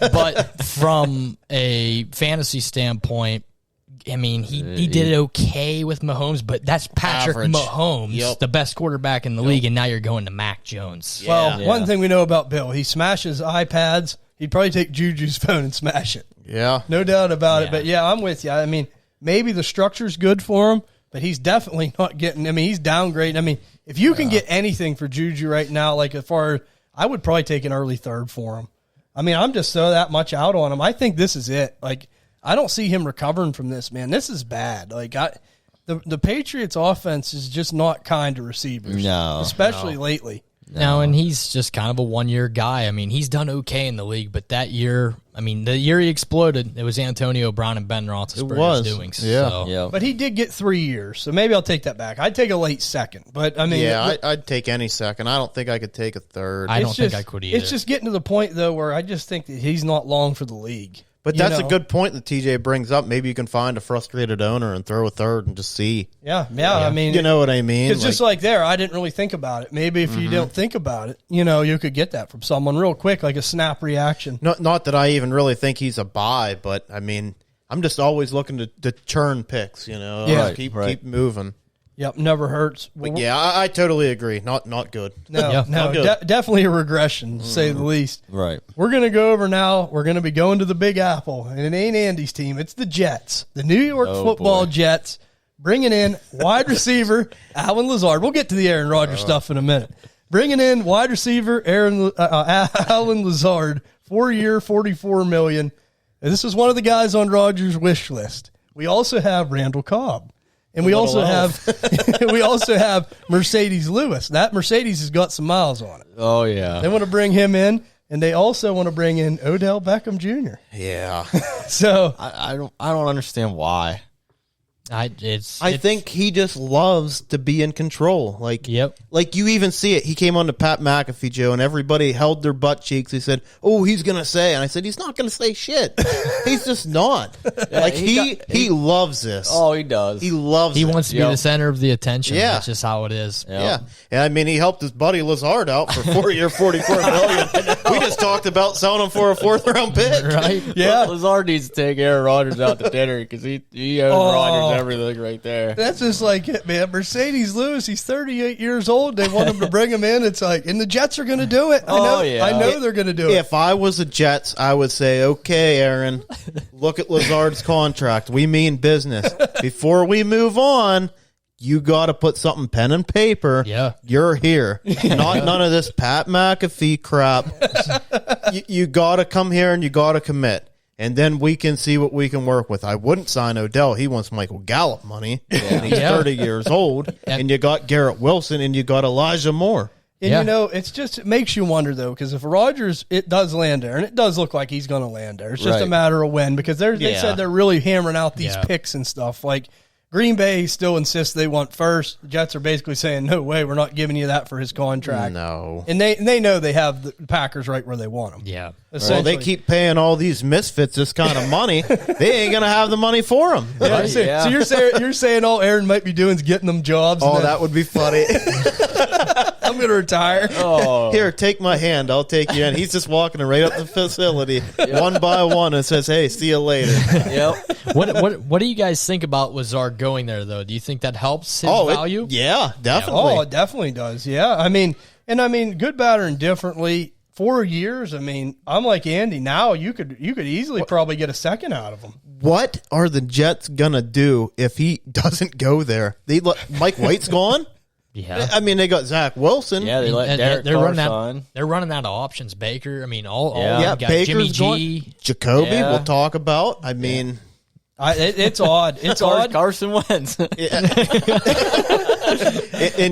[SPEAKER 4] But from a fantasy standpoint, I mean, he did it okay with Mahomes, but that's Patrick Mahomes, the best quarterback in the league, and now you're going to Mac Jones.
[SPEAKER 1] Well, one thing we know about Bill, he smashes iPads. He'd probably take Juju's phone and smash it.
[SPEAKER 3] Yeah.
[SPEAKER 1] No doubt about it. But, I'm with you. I mean, maybe the structure's good for him, but he's definitely not getting – I mean, he's downgrading. I mean, if you can get anything for Juju right now, like as far – I would probably take an early third for him. I mean, I'm just so that much out on him. I think this is it. Like – I don't see him recovering from this, man. This is bad. Like the Patriots' offense is just not kind to receivers, especially lately.
[SPEAKER 4] No, and he's just kind of a one-year guy. I mean, he's done okay in the league, but that year, I mean, the year he exploded, it was Antonio Brown and Ben Roethlisberger's doings.
[SPEAKER 3] Yeah.
[SPEAKER 4] So.
[SPEAKER 1] But he did get 3 years, so maybe I'll take that back. I'd take a late second, but I mean,
[SPEAKER 3] I'd take any second. I don't think I could take a third.
[SPEAKER 4] I don't think I could either.
[SPEAKER 1] It's just getting to the point though where I just think that he's not long for the league.
[SPEAKER 3] But that's a good point that TJ brings up. Maybe you can find a frustrated owner and throw a third and just see.
[SPEAKER 1] Yeah. I mean,
[SPEAKER 3] you know what I mean?
[SPEAKER 1] It's just like there. I didn't really think about it. Maybe if you don't think about it, you could get that from someone real quick, like a snap reaction.
[SPEAKER 3] Not that I even really think he's a buy, but I mean, I'm just always looking to churn picks. Keep moving.
[SPEAKER 1] Yep, never hurts.
[SPEAKER 3] But I totally agree. Not good.
[SPEAKER 1] No,
[SPEAKER 3] not good.
[SPEAKER 1] Definitely a regression, to say the least.
[SPEAKER 5] Right.
[SPEAKER 1] We're going to go over now. We're going to be going to the Big Apple, and it ain't Andy's team. It's the Jets, the New York Football Jets, bringing in wide receiver Alan Lazard. We'll get to the Aaron Rodgers stuff in a minute. Bringing in wide receiver Alan Lazard, 4-year, $44 million. And this is one of the guys on Rodgers' wish list. We also have Randall Cobb. And we also have Mercedes Lewis. That Mercedes has got some miles on it.
[SPEAKER 5] Oh yeah.
[SPEAKER 1] They want to bring him in, and they also want to bring in Odell Beckham Jr.
[SPEAKER 3] Yeah.
[SPEAKER 1] So
[SPEAKER 5] I don't understand why.
[SPEAKER 3] I think he just loves to be in control. Like you even see it. He came on to Pat McAfee, Joe, and everybody held their butt cheeks. He said, "Oh, he's gonna say," and I said, "He's not gonna say shit. He's just not." Like he loves this.
[SPEAKER 5] Oh, he does.
[SPEAKER 3] He loves.
[SPEAKER 4] He wants to be the center of the attention.
[SPEAKER 3] Yeah,
[SPEAKER 4] that's just how it is.
[SPEAKER 3] Yeah, and I mean, he helped his buddy Lazard out for 4-year, $44 million. We just talked about selling him for a 4th-round pick,
[SPEAKER 4] right?
[SPEAKER 1] Yeah,
[SPEAKER 5] Lazard needs to take Aaron Rodgers out to dinner because he owns Rodgers everything right there.
[SPEAKER 1] That's just like it, man. Mercedes Lewis, he's 38 years old. They want him to bring him in. It's like, and the Jets are going to do it. I know they're going to do it.
[SPEAKER 3] If I was the Jets, I would say, okay, Aaron, look at Lazard's contract. We mean business. Before we move on, you got to put something pen and paper.
[SPEAKER 4] Yeah.
[SPEAKER 3] You're here. Not none of this Pat McAfee crap. You got to come here and you got to commit. And then we can see what we can work with. I wouldn't sign Odell. He wants Michael Gallup money. And he's 30 years old. And you got Garrett Wilson and you got Elijah Moore.
[SPEAKER 1] And it makes you wonder though, because if Rodgers it does land there, and it does look like he's going to land there. It's just a matter of when, because they said they're really hammering out these picks and stuff. Like Green Bay still insists they want first. The Jets are basically saying, no way, we're not giving you that for his contract.
[SPEAKER 3] No.
[SPEAKER 1] And they know they have the Packers right where they want them.
[SPEAKER 4] Yeah.
[SPEAKER 3] Well, they keep paying all these misfits this kind of money. They ain't going to have the money for them.
[SPEAKER 1] Yeah, so you're saying all Aaron might be doing is getting them jobs.
[SPEAKER 3] Oh, that would be funny.
[SPEAKER 1] I'm going to retire.
[SPEAKER 3] Oh. Here, take my hand. I'll take you in. He's just walking right up the facility one by one and says, hey, see you later.
[SPEAKER 4] Yep. What do you guys think about Lazard going there, though? Do you think that helps his value?
[SPEAKER 3] Yeah, definitely.
[SPEAKER 1] Oh, it definitely does. Yeah. I mean, good, bad, or indifferently, 4 years. I mean, I'm like Andy. Now you could easily probably get a second out of him.
[SPEAKER 3] What are the Jets gonna do if he doesn't go there? Mike White's gone.
[SPEAKER 4] Yeah,
[SPEAKER 3] I mean they got Zach Wilson.
[SPEAKER 5] Yeah, they let Derek Carr sign.
[SPEAKER 4] They're running out of options. Baker. I mean, all
[SPEAKER 3] Baker's
[SPEAKER 4] Jimmy G.
[SPEAKER 3] Gone. Jacoby.
[SPEAKER 5] Yeah.
[SPEAKER 3] We'll talk about. I mean.
[SPEAKER 1] It's odd. It's odd.
[SPEAKER 5] Carson Wentz.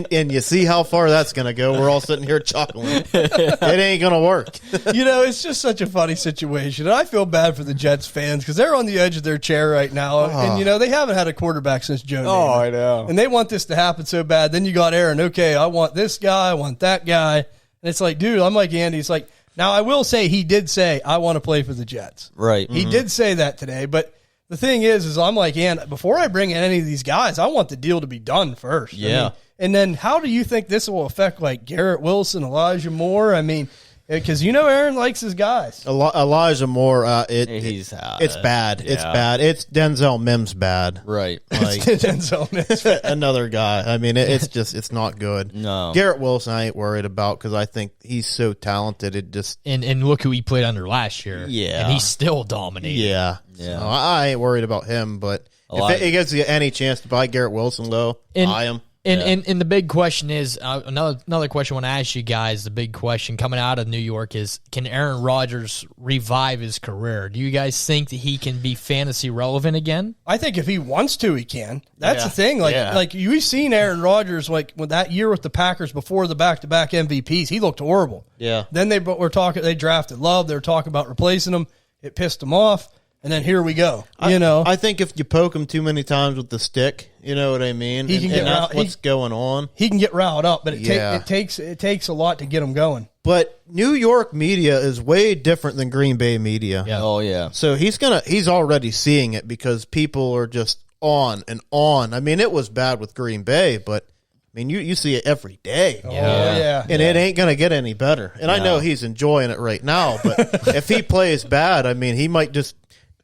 [SPEAKER 3] and you see how far that's going to go. We're all sitting here chuckling. It ain't going to work.
[SPEAKER 1] It's just such a funny situation. And I feel bad for the Jets fans because they're on the edge of their chair right now. And, they haven't had a quarterback since Joe Namath.
[SPEAKER 5] I know.
[SPEAKER 1] And they want this to happen so bad. Then you got Aaron. Okay, I want this guy. I want that guy. And it's like, dude, I'm like Andy. It's like, now I will say he did say, I want to play for the Jets.
[SPEAKER 5] Right.
[SPEAKER 1] He did say that today. But the thing is I'm like, before I bring in any of these guys, I want the deal to be done first.
[SPEAKER 3] Yeah.
[SPEAKER 1] And then how do you think this will affect like Garrett Wilson, Elijah Moore? I mean, because Aaron likes his guys.
[SPEAKER 3] Elijah Moore,
[SPEAKER 5] He's
[SPEAKER 3] it's bad. Yeah. It's bad. It's Denzel Mims bad.
[SPEAKER 5] Right.
[SPEAKER 3] Like,
[SPEAKER 1] Denzel Mims bad.
[SPEAKER 3] Another guy. I mean, it's not good.
[SPEAKER 5] No.
[SPEAKER 3] Garrett Wilson, I ain't worried about because I think he's so talented. It just
[SPEAKER 4] and look who he played under last year.
[SPEAKER 3] Yeah.
[SPEAKER 4] And he's still dominating.
[SPEAKER 3] Yeah.
[SPEAKER 5] Yeah.
[SPEAKER 3] So I ain't worried about him, but if it gives you any chance to buy Garrett Wilson low, buy him.
[SPEAKER 4] And the big question is another question I want to ask you guys. The big question coming out of New York is: can Aaron Rodgers revive his career? Do you guys think that he can be fantasy relevant again?
[SPEAKER 1] I think if he wants to, he can. That's the thing. Like you've seen Aaron Rodgers like with that year with the Packers before the back-to-back MVPs. He looked horrible.
[SPEAKER 3] Yeah.
[SPEAKER 1] Then they drafted Love. They were talking about replacing him. It pissed him off. And then here we go.
[SPEAKER 3] I think if you poke him too many times with the stick, you know what I mean.
[SPEAKER 1] He can get
[SPEAKER 3] that's what's going on.
[SPEAKER 1] He can get riled up, but it takes a lot to get him going.
[SPEAKER 3] But New York media is way different than Green Bay media.
[SPEAKER 4] Yeah.
[SPEAKER 5] Oh yeah.
[SPEAKER 3] So he's already seeing it because people are just on and on. I mean, it was bad with Green Bay, but I mean, you see it every day.
[SPEAKER 1] Oh yeah.
[SPEAKER 3] And it ain't going to get any better. And I know he's enjoying it right now, but if he plays bad, I mean, he might just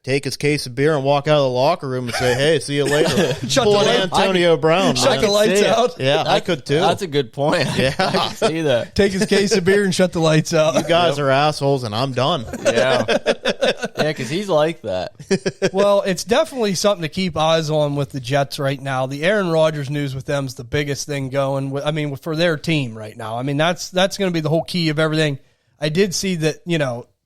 [SPEAKER 3] take his case of beer and walk out of the locker room and say, "Hey, see you later." Pulling Antonio Brown.
[SPEAKER 1] Shut the lights out.
[SPEAKER 3] Yeah, I could too.
[SPEAKER 5] That's a good point.
[SPEAKER 3] Yeah,
[SPEAKER 5] I can see that.
[SPEAKER 1] Take his case of beer and shut the lights out.
[SPEAKER 3] You guys are assholes, and I'm done.
[SPEAKER 5] Yeah, because he's like that.
[SPEAKER 1] Well, it's definitely something to keep eyes on with the Jets right now. The Aaron Rodgers news with them is the biggest thing going. I mean, for their team right now. I mean, that's going to be the whole key of everything. I did see that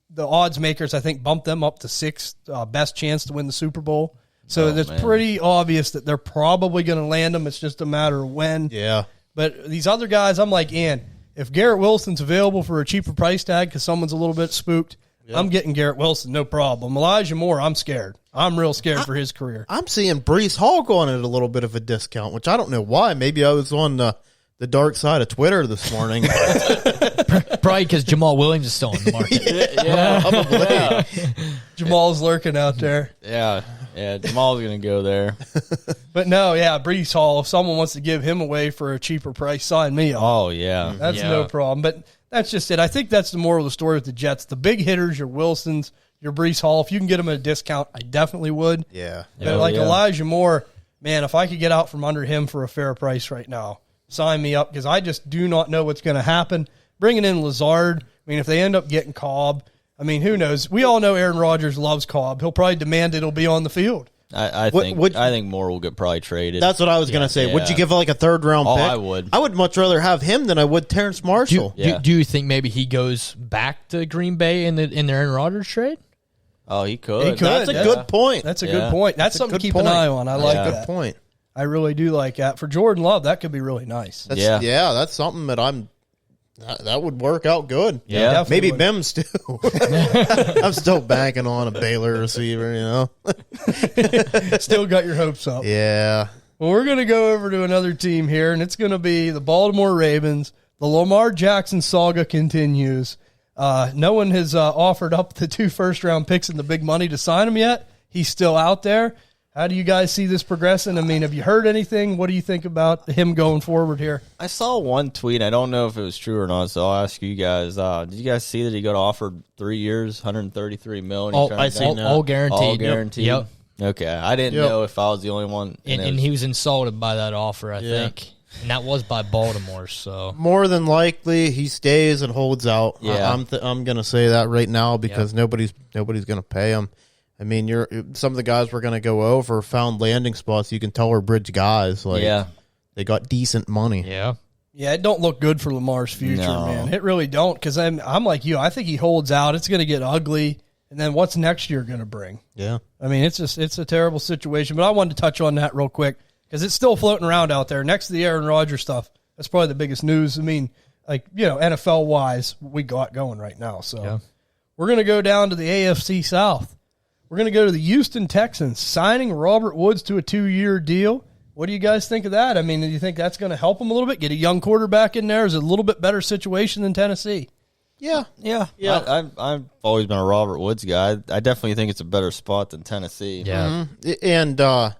[SPEAKER 1] the odds makers, I think, bumped them up to sixth best chance to win the Super Bowl. So it's pretty obvious that they're probably going to land them. It's just a matter of when.
[SPEAKER 3] Yeah.
[SPEAKER 1] But these other guys, I'm like, if Garrett Wilson's available for a cheaper price tag because someone's a little bit spooked, I'm getting Garrett Wilson, no problem. Elijah Moore, I'm scared. I'm real scared for his career.
[SPEAKER 3] I'm seeing Breece Hall going at a little bit of a discount, which I don't know why. Maybe I was on the dark side of Twitter this morning.
[SPEAKER 4] Probably because Jamal Williams is still in the market.
[SPEAKER 3] Probably.
[SPEAKER 5] Yeah.
[SPEAKER 1] Jamal's lurking out there.
[SPEAKER 5] Yeah, Jamal's going to go there.
[SPEAKER 1] But no, Breece Hall, if someone wants to give him away for a cheaper price, sign me up.
[SPEAKER 5] Oh, yeah.
[SPEAKER 1] That's no problem. But that's just it. I think that's the moral of the story with the Jets. The big hitters, your Wilsons, your Breece Hall, if you can get them at a discount, I definitely would.
[SPEAKER 3] Yeah.
[SPEAKER 1] But Elijah Moore, man, if I could get out from under him for a fair price right now, sign me up because I just do not know what's going to happen. Bringing in Lazard, I mean, if they end up getting Cobb, I mean, who knows? We all know Aaron Rodgers loves Cobb. He'll probably demand it'll be on the field.
[SPEAKER 5] I think Moore will get probably traded.
[SPEAKER 3] That's what I was going to say. Yeah. Would you give like a third-round pick?
[SPEAKER 5] I would.
[SPEAKER 3] I would much rather have him than I would Terrence Marshall.
[SPEAKER 4] Do you think maybe he goes back to Green Bay in the Aaron Rodgers trade?
[SPEAKER 5] Oh, he could.
[SPEAKER 3] That's a good point.
[SPEAKER 1] That's a good point. That's something to keep an eye on. I like that.
[SPEAKER 3] Good point.
[SPEAKER 1] I really do like that. For Jordan Love, that could be really nice.
[SPEAKER 3] That's something that that would work out good.
[SPEAKER 5] Yeah.
[SPEAKER 3] Maybe Mims too. I'm still banking on a Baylor receiver,
[SPEAKER 1] Still got your hopes up.
[SPEAKER 3] Yeah.
[SPEAKER 1] Well, we're going to go over to another team here, and it's going to be the Baltimore Ravens. The Lamar Jackson saga continues. No one has offered up the 2 first-round picks and the big money to sign him yet. He's still out there. How do you guys see this progressing? I mean, have you heard anything? What do you think about him going forward here?
[SPEAKER 5] I saw one tweet. I don't know if it was true or not, so I'll ask you guys. Did you guys see that he got offered 3 years, $133 million?
[SPEAKER 4] I seen that. All guaranteed.
[SPEAKER 5] All guaranteed.
[SPEAKER 4] Yep.
[SPEAKER 5] Okay. I didn't know if I was the only one.
[SPEAKER 4] And he was insulted by that offer, I think. And that was by Baltimore, so.
[SPEAKER 3] More than likely, he stays and holds out.
[SPEAKER 5] Yeah.
[SPEAKER 3] I'm going to say that right now because nobody's going to pay him. I mean, some of the guys we're going to go over found landing spots. You can tell are bridge guys. They got decent money.
[SPEAKER 4] Yeah.
[SPEAKER 1] Yeah, it don't look good for Lamar's future, man. It really don't, because I'm like you. I think he holds out. It's going to get ugly, and then what's next year going to bring?
[SPEAKER 3] Yeah.
[SPEAKER 1] I mean, it's a terrible situation, but I wanted to touch on that real quick because it's still floating around out there. Next to the Aaron Rodgers stuff, that's probably the biggest news. I mean, NFL-wise, we got going right now. So we're going to go down to the AFC South. We're going to go to the Houston Texans, signing Robert Woods to a 2-year deal. What do you guys think of that? I mean, do you think that's going to help him a little bit? Get a young quarterback in there? Is it a little bit better situation than Tennessee?
[SPEAKER 3] Yeah.
[SPEAKER 5] I've always been a Robert Woods guy. I definitely think it's a better spot than Tennessee.
[SPEAKER 4] Yeah.
[SPEAKER 3] And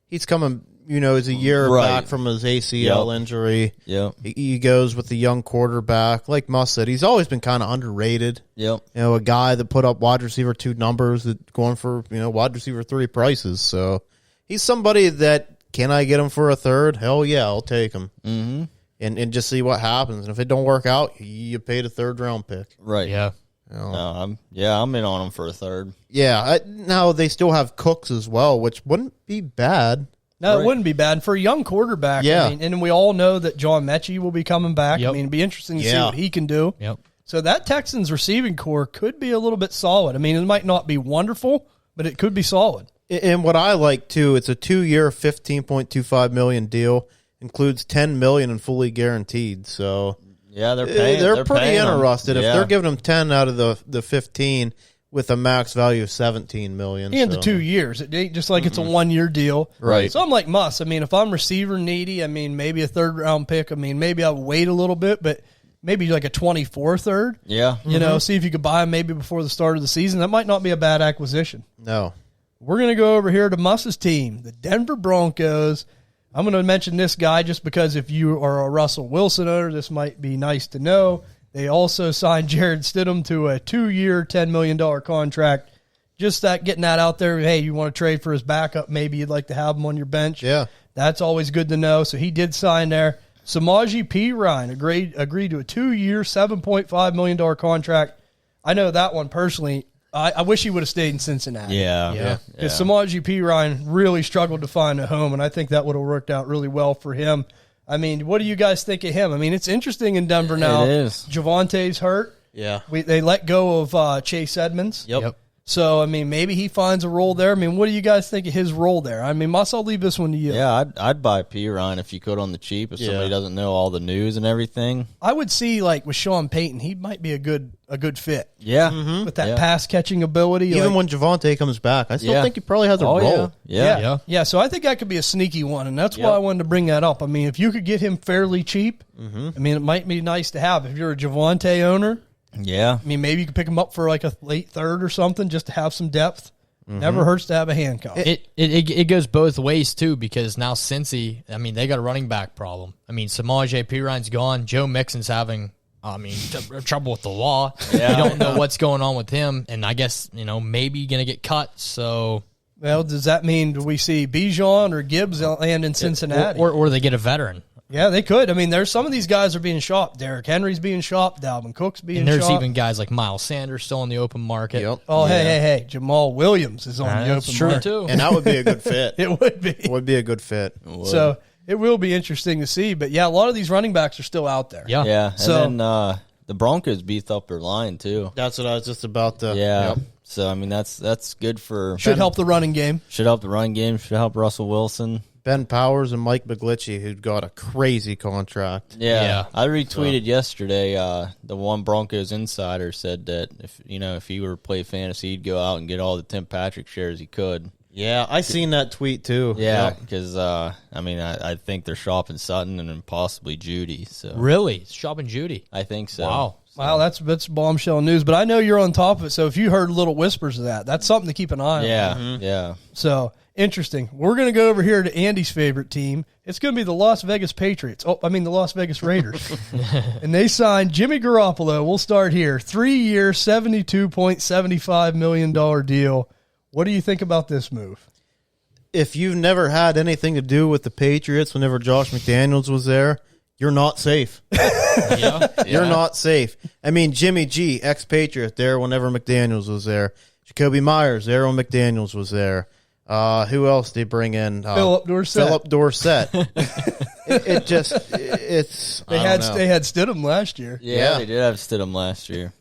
[SPEAKER 3] he's coming, as a year back from his ACL injury.
[SPEAKER 5] Yeah.
[SPEAKER 3] He goes with the young quarterback. Like Muss said, he's always been kind of underrated.
[SPEAKER 5] Yep.
[SPEAKER 3] A guy that put up wide receiver 2 numbers that going for, wide receiver 3 prices. So he's somebody that, can I get him for a third? Hell yeah, I'll take him.
[SPEAKER 5] Mm-hmm.
[SPEAKER 3] And just see what happens. And if it don't work out, you paid a 3rd-round pick.
[SPEAKER 5] Right.
[SPEAKER 4] Yeah.
[SPEAKER 5] I'm in on him for a third.
[SPEAKER 3] Yeah. Now they still have Cooks as well, which wouldn't be bad.
[SPEAKER 1] No, it wouldn't be bad for a young quarterback.
[SPEAKER 3] Yeah.
[SPEAKER 1] I mean, and we all know that John Mechie will be coming back.
[SPEAKER 4] Yep.
[SPEAKER 1] I mean, it'd be interesting to see what he can do.
[SPEAKER 4] Yep.
[SPEAKER 1] So that Texans receiving core could be a little bit solid. I mean, it might not be wonderful, but it could be solid.
[SPEAKER 3] And what I like, too, it's a 2-year, $15.25 million deal. Includes $10 million in fully guaranteed. So
[SPEAKER 5] yeah, they're
[SPEAKER 3] pretty
[SPEAKER 5] paying
[SPEAKER 3] interested.
[SPEAKER 5] him.
[SPEAKER 3] If they're giving him 10 out of the 15 with a max value of $17 million.
[SPEAKER 1] And the 2 years. It ain't just like it's a 1-year deal.
[SPEAKER 3] Right.
[SPEAKER 1] So I'm like Muss. I mean, if I'm receiver needy, I mean, maybe a 3rd-round pick. I mean, maybe I'll wait a little bit, but maybe like a 24 third.
[SPEAKER 5] Yeah.
[SPEAKER 1] See if you could buy him maybe before the start of the season. That might not be a bad acquisition.
[SPEAKER 3] No.
[SPEAKER 1] We're going to go over here to Muss's team, the Denver Broncos. I'm going to mention this guy just because if you are a Russell Wilson owner, this might be nice to know. They also signed Jarrett Stidham to a 2-year, $10 million contract. Just getting that out there. Hey, you want to trade for his backup? Maybe you'd like to have him on your bench.
[SPEAKER 3] Yeah.
[SPEAKER 1] That's always good to know. So he did sign there. Samaje Perine agreed to a 2-year, $7.5 million contract. I know that one personally. I wish he would have stayed in Cincinnati.
[SPEAKER 5] Yeah.
[SPEAKER 1] Because Samaje Perine really struggled to find a home, and I think that would have worked out really well for him. I mean, what do you guys think of him? I mean, it's interesting in Denver now.
[SPEAKER 5] It is.
[SPEAKER 1] Javante's hurt.
[SPEAKER 3] Yeah.
[SPEAKER 1] They let go of Chase Edmonds.
[SPEAKER 3] Yep.
[SPEAKER 1] So, I mean, maybe he finds a role there. I mean, what do you guys think of his role there? I mean, Muss, I'll leave this one to you.
[SPEAKER 5] Yeah, I'd buy Perine if you could on the cheap, if somebody doesn't know all the news and everything.
[SPEAKER 1] I would see, like, with Sean Payton, he might be a good fit.
[SPEAKER 5] Yeah.
[SPEAKER 1] With that pass-catching ability.
[SPEAKER 3] Even when Javante comes back, I still think he probably has a role.
[SPEAKER 1] Yeah, so I think that could be a sneaky one, and that's why I wanted to bring that up. I mean, if you could get him fairly cheap, I mean, it might be nice to have. If you're a Javante owner,
[SPEAKER 5] yeah.
[SPEAKER 1] I mean, maybe you could pick him up for like a late 3rd or something just to have some depth. Never hurts to have a handcuff.
[SPEAKER 4] It goes both ways, too, because now Cincy, I mean, they got a running back problem. I mean, Samaje Perine's gone. Joe Mixon's having, trouble with the law. Yeah. You don't know what's going on with him, and I guess, maybe going to get cut, so...
[SPEAKER 1] Well, does that mean do we see Bijan or Gibbs land in Cincinnati?
[SPEAKER 4] Or they get a veteran.
[SPEAKER 1] Yeah, they could. I mean, there's some of these guys are being shopped. Derrick Henry's being shopped. Dalvin Cook's being shopped.
[SPEAKER 4] And there's even guys like Miles Sanders still on the open market.
[SPEAKER 3] Yep.
[SPEAKER 1] Oh, hey. Jamal Williams is on the open market.
[SPEAKER 4] Too.
[SPEAKER 3] And that would be a good fit.
[SPEAKER 1] It would be.
[SPEAKER 3] It would be a good fit.
[SPEAKER 1] So it will be interesting to see. But, yeah, a lot of these running backs are still out there.
[SPEAKER 4] Yeah.
[SPEAKER 5] Yeah. And then the Broncos beefed up their line, too.
[SPEAKER 3] That's what I was just about to.
[SPEAKER 5] Yeah.
[SPEAKER 3] Yep.
[SPEAKER 5] So, I mean, that's good for...
[SPEAKER 1] Should help the running game.
[SPEAKER 5] Should help the run game. Should help Russell Wilson.
[SPEAKER 3] Ben Powers and Mike McGlinchey, who got a crazy contract.
[SPEAKER 5] Yeah. I retweeted yesterday. The one Broncos insider said that if he were to play fantasy, he'd go out and get all the Tim Patrick shares he could.
[SPEAKER 3] Yeah, I seen that tweet too.
[SPEAKER 5] Yeah, because I think they're shopping Sutton and then possibly Judy. So
[SPEAKER 4] really, shopping Judy?
[SPEAKER 5] I think so.
[SPEAKER 4] Wow.
[SPEAKER 1] Wow, that's bombshell news. But I know you're on top of it. So if you heard little whispers of that, that's something to keep an eye on.
[SPEAKER 5] Yeah.
[SPEAKER 1] So interesting. We're going to go over here to Andy's favorite team. It's going to be the Las Vegas Patriots. The Las Vegas Raiders. And they signed Jimmy Garoppolo. We'll start here. 3-year, $72.75 million deal. What do you think about this move?
[SPEAKER 3] if you've never had anything to do with the Patriots whenever Josh McDaniels was there, you're not safe. You're not safe. I mean, Jimmy G, ex-Patriot, there whenever McDaniels was there. Jakobi Meyers, there when McDaniels was there. Who else did they bring in?
[SPEAKER 1] Philip
[SPEAKER 3] Dorsett. They
[SPEAKER 1] had Stidham last year.
[SPEAKER 5] Yeah, they did have Stidham last year.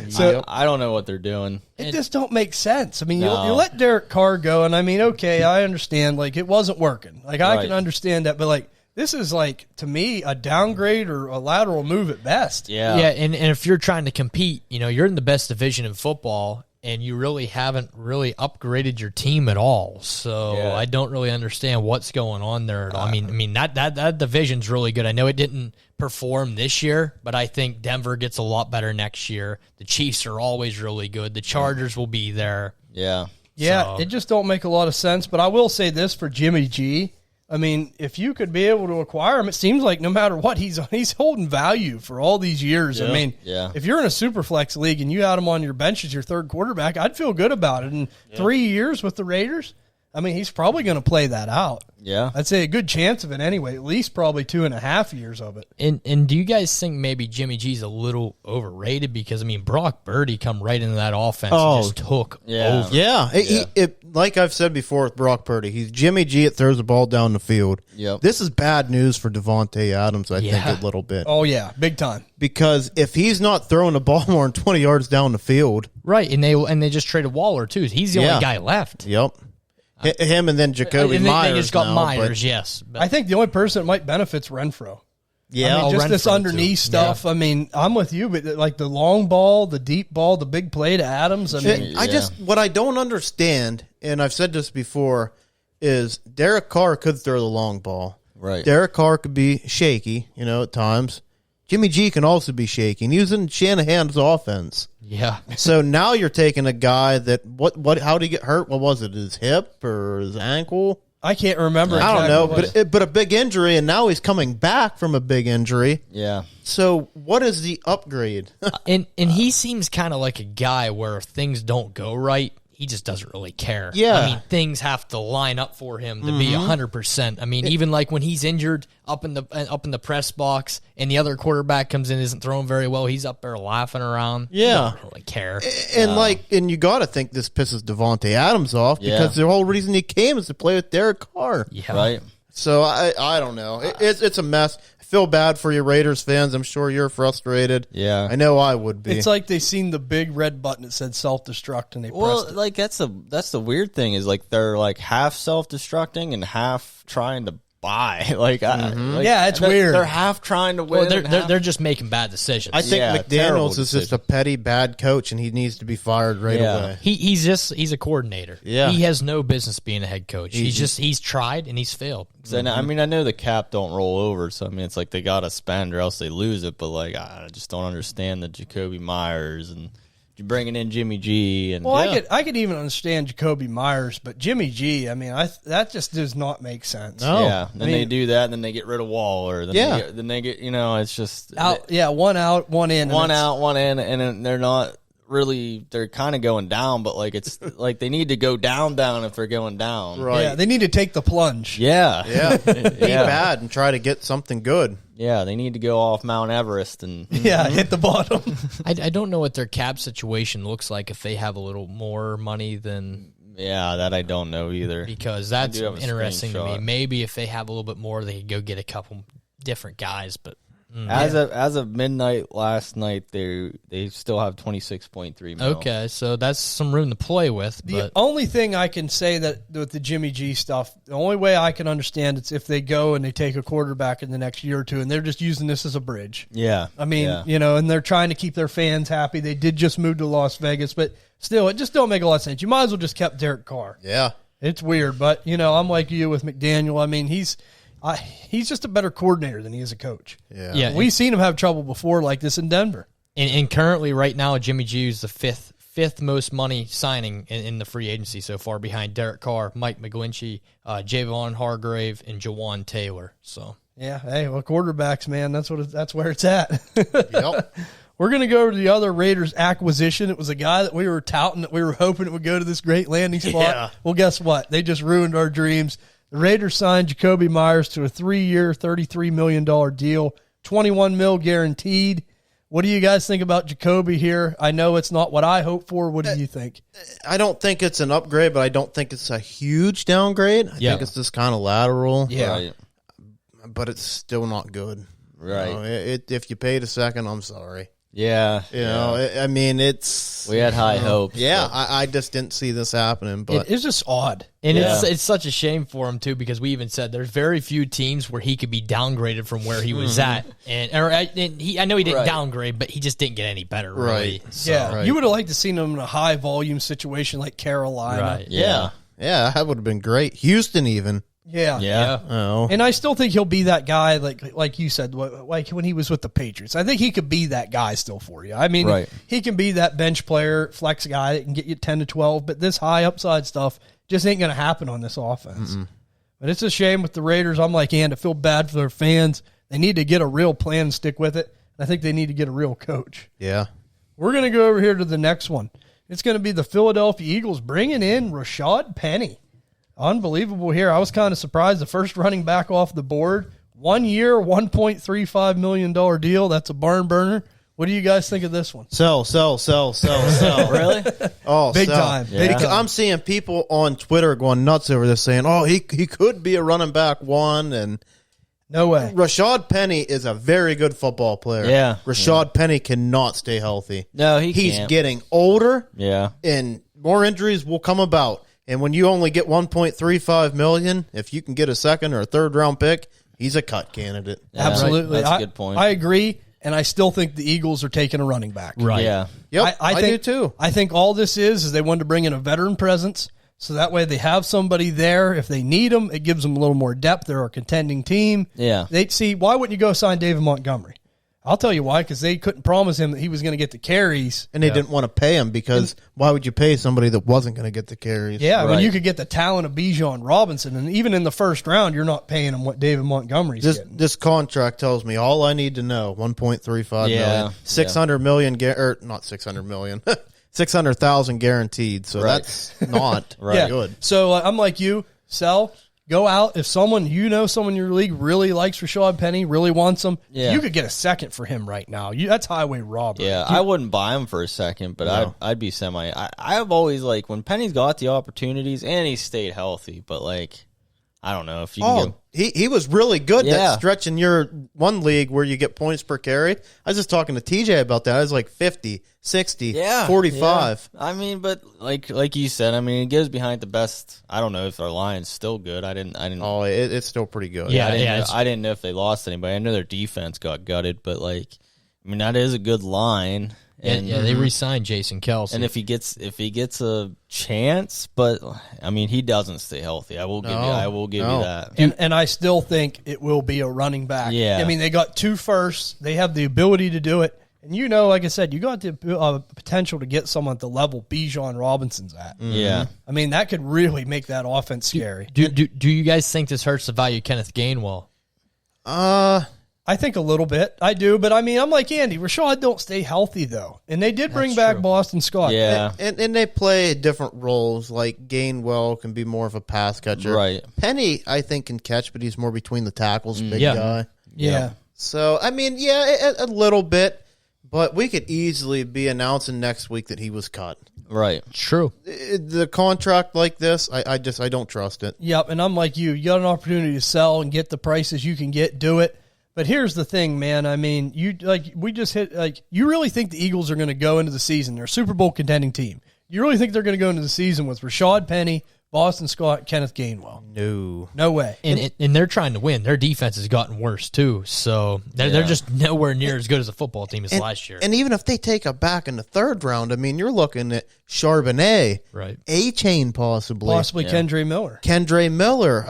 [SPEAKER 1] So
[SPEAKER 5] I don't know what they're doing.
[SPEAKER 1] It just don't make sense. I mean, you let Derek Carr go, and I mean, okay, I understand. Like, it wasn't working. Like, I can understand that, but like, this is like, to me, a downgrade or a lateral move at best.
[SPEAKER 4] Yeah, and if you're trying to compete, you're in the best division in football, and you really haven't really upgraded your team at all. So I don't really understand what's going on there at all. I mean that division's really good. I know it didn't perform this year, but I think Denver gets a lot better next year. The Chiefs are always really good. The Chargers will be there.
[SPEAKER 1] Yeah, it just don't make a lot of sense. But I will say this for Jimmy G. I mean, if you could be able to acquire him, it seems like no matter what, he's holding value for all these years. I mean, if you're in a super flex league and you had him on your bench as your third quarterback, I'd feel good about it. In 3 years with the Raiders, I mean, he's probably going to play that out.
[SPEAKER 5] Yeah.
[SPEAKER 1] I'd say a good chance of it anyway, at least probably 2.5 years of it.
[SPEAKER 4] And do you guys think maybe Jimmy G's a little overrated? Because, I mean, Brock Purdy come right into that offense and just took over.
[SPEAKER 3] Yeah. Like I've said before with Brock Purdy, he's Jimmy G that throws the ball down the field.
[SPEAKER 5] Yep.
[SPEAKER 3] This is bad news for Devontae Adams, I think, a little bit.
[SPEAKER 1] Oh, yeah, big time.
[SPEAKER 3] Because if he's not throwing the ball more than 20 yards down the field.
[SPEAKER 4] Right, and they just traded Waller, too. He's the only guy left.
[SPEAKER 3] Yep. Him and then Jakobi Meyers.
[SPEAKER 4] They just got
[SPEAKER 3] now,
[SPEAKER 4] Myers, yes.
[SPEAKER 1] But I think the only person that might benefit's Renfro.
[SPEAKER 3] Yeah,
[SPEAKER 1] I mean, just this underneath stuff. I mean, I'm with you, but like the long ball, the deep ball, the big play to Adams. I mean,
[SPEAKER 3] what I don't understand, and I've said this before, is Derek Carr could throw the long ball.
[SPEAKER 5] Right.
[SPEAKER 3] Derek Carr could be shaky, at times. Jimmy G can also be shaky. And using Shanahan's offense.
[SPEAKER 4] Yeah.
[SPEAKER 3] So now you're taking a guy that how did he get hurt? What was it? His hip or his ankle?
[SPEAKER 1] I can't remember.
[SPEAKER 3] I don't know, but a big injury, and now he's coming back from a big injury.
[SPEAKER 5] Yeah.
[SPEAKER 3] So what is the upgrade?
[SPEAKER 4] and he seems kind of like a guy where if things don't go right, he just doesn't really care.
[SPEAKER 3] Yeah.
[SPEAKER 4] I mean, things have to line up for him to be 100%. I mean, even like when he's injured up in the press box and the other quarterback comes in and isn't throwing very well, he's up there laughing around.
[SPEAKER 3] Yeah.
[SPEAKER 4] He doesn't really care.
[SPEAKER 3] And you got to think this pisses Devontae Adams off because the whole reason he came is to play with Derek Carr.
[SPEAKER 4] Yeah.
[SPEAKER 5] Right.
[SPEAKER 3] So I don't know. It's a mess. I feel bad for you Raiders fans. I'm sure you're frustrated.
[SPEAKER 5] Yeah.
[SPEAKER 3] I know I would be.
[SPEAKER 1] It's like they seen the big red button that said self-destruct and they pressed it.
[SPEAKER 5] Like that's the weird thing is like they're like half self-destructing and half trying to buy.
[SPEAKER 1] It's weird.
[SPEAKER 5] They're half trying to win.
[SPEAKER 4] Well, they're just making bad decisions.
[SPEAKER 3] I think McDaniels is just a petty bad coach, and he needs to be fired right away.
[SPEAKER 4] He's a coordinator.
[SPEAKER 3] Yeah.
[SPEAKER 4] He has no business being a head coach. He's tried and he's failed.
[SPEAKER 5] I mean, I know the cap don't roll over, so I mean, it's like they got to spend or else they lose it. But like, I just don't understand the Jakobi Meyers and bringing in Jimmy G. And
[SPEAKER 1] I could even understand Jakobi Meyers, but Jimmy G, I mean, that just does not make sense.
[SPEAKER 3] No.
[SPEAKER 5] Yeah, then they do that, and then they get rid of Waller. Then they get it's just
[SPEAKER 1] out. One out, one in.
[SPEAKER 5] One out, one in, and they're not really. They're kind of going down, but like it's like they need to go down if they're going down.
[SPEAKER 3] Right.
[SPEAKER 1] Yeah, they need to take the plunge.
[SPEAKER 5] Yeah.
[SPEAKER 3] Be bad and try to get something good.
[SPEAKER 5] Yeah, they need to go off Mount Everest and
[SPEAKER 1] hit the bottom.
[SPEAKER 4] I don't know what their cap situation looks like if they have a little more money than.
[SPEAKER 5] Yeah, that I don't know either.
[SPEAKER 4] Because that's interesting to me. Maybe if they have a little bit more, they could go get a couple different guys. But
[SPEAKER 5] as of midnight last night, they still have 26.3 mil.
[SPEAKER 4] Okay, so that's some room to play with.
[SPEAKER 1] The only thing I can say that with the Jimmy G stuff, the only way I can understand it's if they go and they take a quarterback in the next year or two, and they're just using this as a bridge.
[SPEAKER 5] Yeah,
[SPEAKER 1] I mean, and they're trying to keep their fans happy. They did just move to Las Vegas, but still, it just don't make a lot of sense. You might as well just kept Derek Carr.
[SPEAKER 3] Yeah,
[SPEAKER 1] it's weird, but I'm like you with McDaniel. I mean, he's just a better coordinator than he is a coach.
[SPEAKER 3] Yeah.
[SPEAKER 1] We've seen him have trouble before like this in Denver.
[SPEAKER 4] And currently, right now, Jimmy G is the fifth most money signing in the free agency so far, behind Derek Carr, Mike McGlinchey, Javon Hargrave, and Jawan Taylor. So
[SPEAKER 1] quarterbacks, man, that's where it's at.
[SPEAKER 3] Yep.
[SPEAKER 1] We're going to go over to the other Raiders acquisition. It was a guy that we were touting, that we were hoping it would go to this great landing spot.
[SPEAKER 3] Yeah.
[SPEAKER 1] Well, guess what? They just ruined our dreams. The Raiders signed Jakobi Meyers to a 3-year, $33 million deal, $21 million guaranteed. What do you guys think about Jakobi here? I know it's not what I hoped for. What do you think?
[SPEAKER 3] I don't think it's an upgrade, but I don't think it's a huge downgrade. I think it's just kind of lateral.
[SPEAKER 1] Yeah.
[SPEAKER 5] Right.
[SPEAKER 3] But it's still not good.
[SPEAKER 5] Right.
[SPEAKER 3] You know, if you paid a second, I'm sorry.
[SPEAKER 5] Yeah.
[SPEAKER 3] You know, I mean, it's...
[SPEAKER 5] We had high hopes.
[SPEAKER 3] Yeah, I just didn't see this happening. But
[SPEAKER 1] It's just odd.
[SPEAKER 4] And it's such a shame for him, too, because we even said there's very few teams where he could be downgraded from where he was at. And I know he didn't downgrade, but he just didn't get any better, really.
[SPEAKER 3] Right.
[SPEAKER 4] So,
[SPEAKER 1] Yeah, you would have liked to seen him in a high-volume situation like Carolina.
[SPEAKER 4] Right.
[SPEAKER 3] yeah, that would have been great. Houston even.
[SPEAKER 1] Yeah.
[SPEAKER 5] Yeah.
[SPEAKER 3] Oh.
[SPEAKER 1] And I still think he'll be that guy, like you said, like when he was with the Patriots. I think he could be that guy still for you. I mean, he can be that bench player, flex guy that can get you 10 to 12, but this high upside stuff just ain't going to happen on this offense. But it's a shame with the Raiders. I'm like, I feel bad for their fans. They need to get a real plan and stick with it. I think they need to get a real coach.
[SPEAKER 3] Yeah.
[SPEAKER 1] We're going to go over here to the next one. It's going to be the Philadelphia Eagles bringing in Rashaad Penny. Unbelievable here. I was kind of surprised. The first running back off the board. 1 year, $1.35 million deal. That's a barn burner. What do you guys think of this one?
[SPEAKER 3] Sell.
[SPEAKER 5] Really?
[SPEAKER 3] Oh,
[SPEAKER 1] Big
[SPEAKER 3] sell.
[SPEAKER 1] time.
[SPEAKER 5] Yeah.
[SPEAKER 1] Big
[SPEAKER 3] Because
[SPEAKER 1] time.
[SPEAKER 3] I'm seeing people on Twitter going nuts over this, saying, "Oh, he could be a running back one." And
[SPEAKER 1] No way.
[SPEAKER 3] Rashaad Penny is a very good football player.
[SPEAKER 5] Yeah.
[SPEAKER 3] Rashaad Penny cannot stay healthy.
[SPEAKER 5] No, he's
[SPEAKER 3] He's getting older,
[SPEAKER 5] Yeah.
[SPEAKER 3] and more injuries will come about. And when you only get $1.35 million, if you can get a second or a third round pick, he's a cut candidate.
[SPEAKER 5] Yeah,
[SPEAKER 1] Absolutely.
[SPEAKER 5] That's a good point.
[SPEAKER 1] I agree, and I still think the Eagles are taking a running back.
[SPEAKER 4] Right.
[SPEAKER 5] Yeah.
[SPEAKER 3] Yep, I
[SPEAKER 1] think,
[SPEAKER 3] do too.
[SPEAKER 1] I think all this is they wanted to bring in a veteran presence, so that way they have somebody there. If they need them, it gives them a little more depth. They're a contending team.
[SPEAKER 5] Yeah.
[SPEAKER 1] They see, why wouldn't you go sign David Montgomery? I'll tell you why, because they couldn't promise him that he was going to get the carries.
[SPEAKER 3] And they didn't want to pay him because why would you pay somebody that wasn't going to get the carries?
[SPEAKER 1] Yeah, when
[SPEAKER 5] Right.
[SPEAKER 1] you could get the talent of Bijan Robinson, and even in the first round, you're not paying him what David Montgomery's getting.
[SPEAKER 3] This contract tells me all I need to know. 1.35 million, 600 million, or not 600 million, 600,000 guaranteed. So
[SPEAKER 5] Right.
[SPEAKER 3] that's not
[SPEAKER 1] Yeah.
[SPEAKER 3] good.
[SPEAKER 1] So I'm like you, sell. Go out. If someone someone in your league really likes Rashaad Penny, really wants him,
[SPEAKER 5] Yeah.
[SPEAKER 1] you could get a second for him right now. That's highway robbery.
[SPEAKER 5] Yeah, I wouldn't buy him for a second, but I'd be semi. I've always, like, when Penny's got the opportunities and he stayed healthy, but, like, I don't know if you can get.
[SPEAKER 3] He was really good
[SPEAKER 5] Yeah.
[SPEAKER 3] that stretch in your one league where you get points per carry. I was just talking to TJ about that. I was like 50, 60, 45.
[SPEAKER 5] Yeah. I mean, but like you said, I mean, it goes behind the best. I don't know if their line's still good. I didn't.
[SPEAKER 3] Oh, it's still pretty good.
[SPEAKER 4] Yeah.
[SPEAKER 5] I didn't know if they lost anybody. I know their defense got gutted, but, like, I mean, that is a good line. And
[SPEAKER 4] they re-signed Jason Kelce.
[SPEAKER 5] And if he gets a chance, but I mean, he doesn't stay healthy. I will give you that.
[SPEAKER 1] And I still think it will be a running back.
[SPEAKER 5] Yeah.
[SPEAKER 1] I mean, they got 2 firsts. They have the ability to do it. And like I said, you got the potential to get someone at the level Bijan Robinson's at.
[SPEAKER 5] Yeah.
[SPEAKER 1] I mean, that could really make that offense scary.
[SPEAKER 4] do you guys think this hurts the value of Kenneth Gainwell?
[SPEAKER 1] I think a little bit. I do. But, I mean, I'm like Andy. Rashaad don't stay healthy, though. And they did bring back Boston Scott.
[SPEAKER 5] Yeah.
[SPEAKER 3] And they play different roles. Like Gainwell can be more of a pass catcher.
[SPEAKER 5] Right.
[SPEAKER 3] Penny, I think, can catch, but he's more between the tackles, big
[SPEAKER 4] Yeah.
[SPEAKER 3] guy.
[SPEAKER 1] Yeah.
[SPEAKER 3] So, I mean, a little bit. But we could easily be announcing next week that he was cut.
[SPEAKER 5] Right.
[SPEAKER 4] True.
[SPEAKER 3] The contract like this, I don't trust it.
[SPEAKER 1] Yep. And I'm like you. You got an opportunity to sell and get the prices you can get. Do it. But here's the thing, man. I mean, you really think the Eagles are going to go into the season? They're a Super Bowl contending team. You really think they're going to go into the season with Rashaad Penny, Boston Scott, Kenneth Gainwell? No way.
[SPEAKER 4] And they're trying to win. Their defense has gotten worse, too. So they're just nowhere near as good as a football team as last year.
[SPEAKER 3] And even if they take a back in the third round, I mean, you're looking at Charbonnet,
[SPEAKER 4] Right.
[SPEAKER 3] A-Chain possibly.
[SPEAKER 1] Kendra Miller.
[SPEAKER 3] Kendra Miller,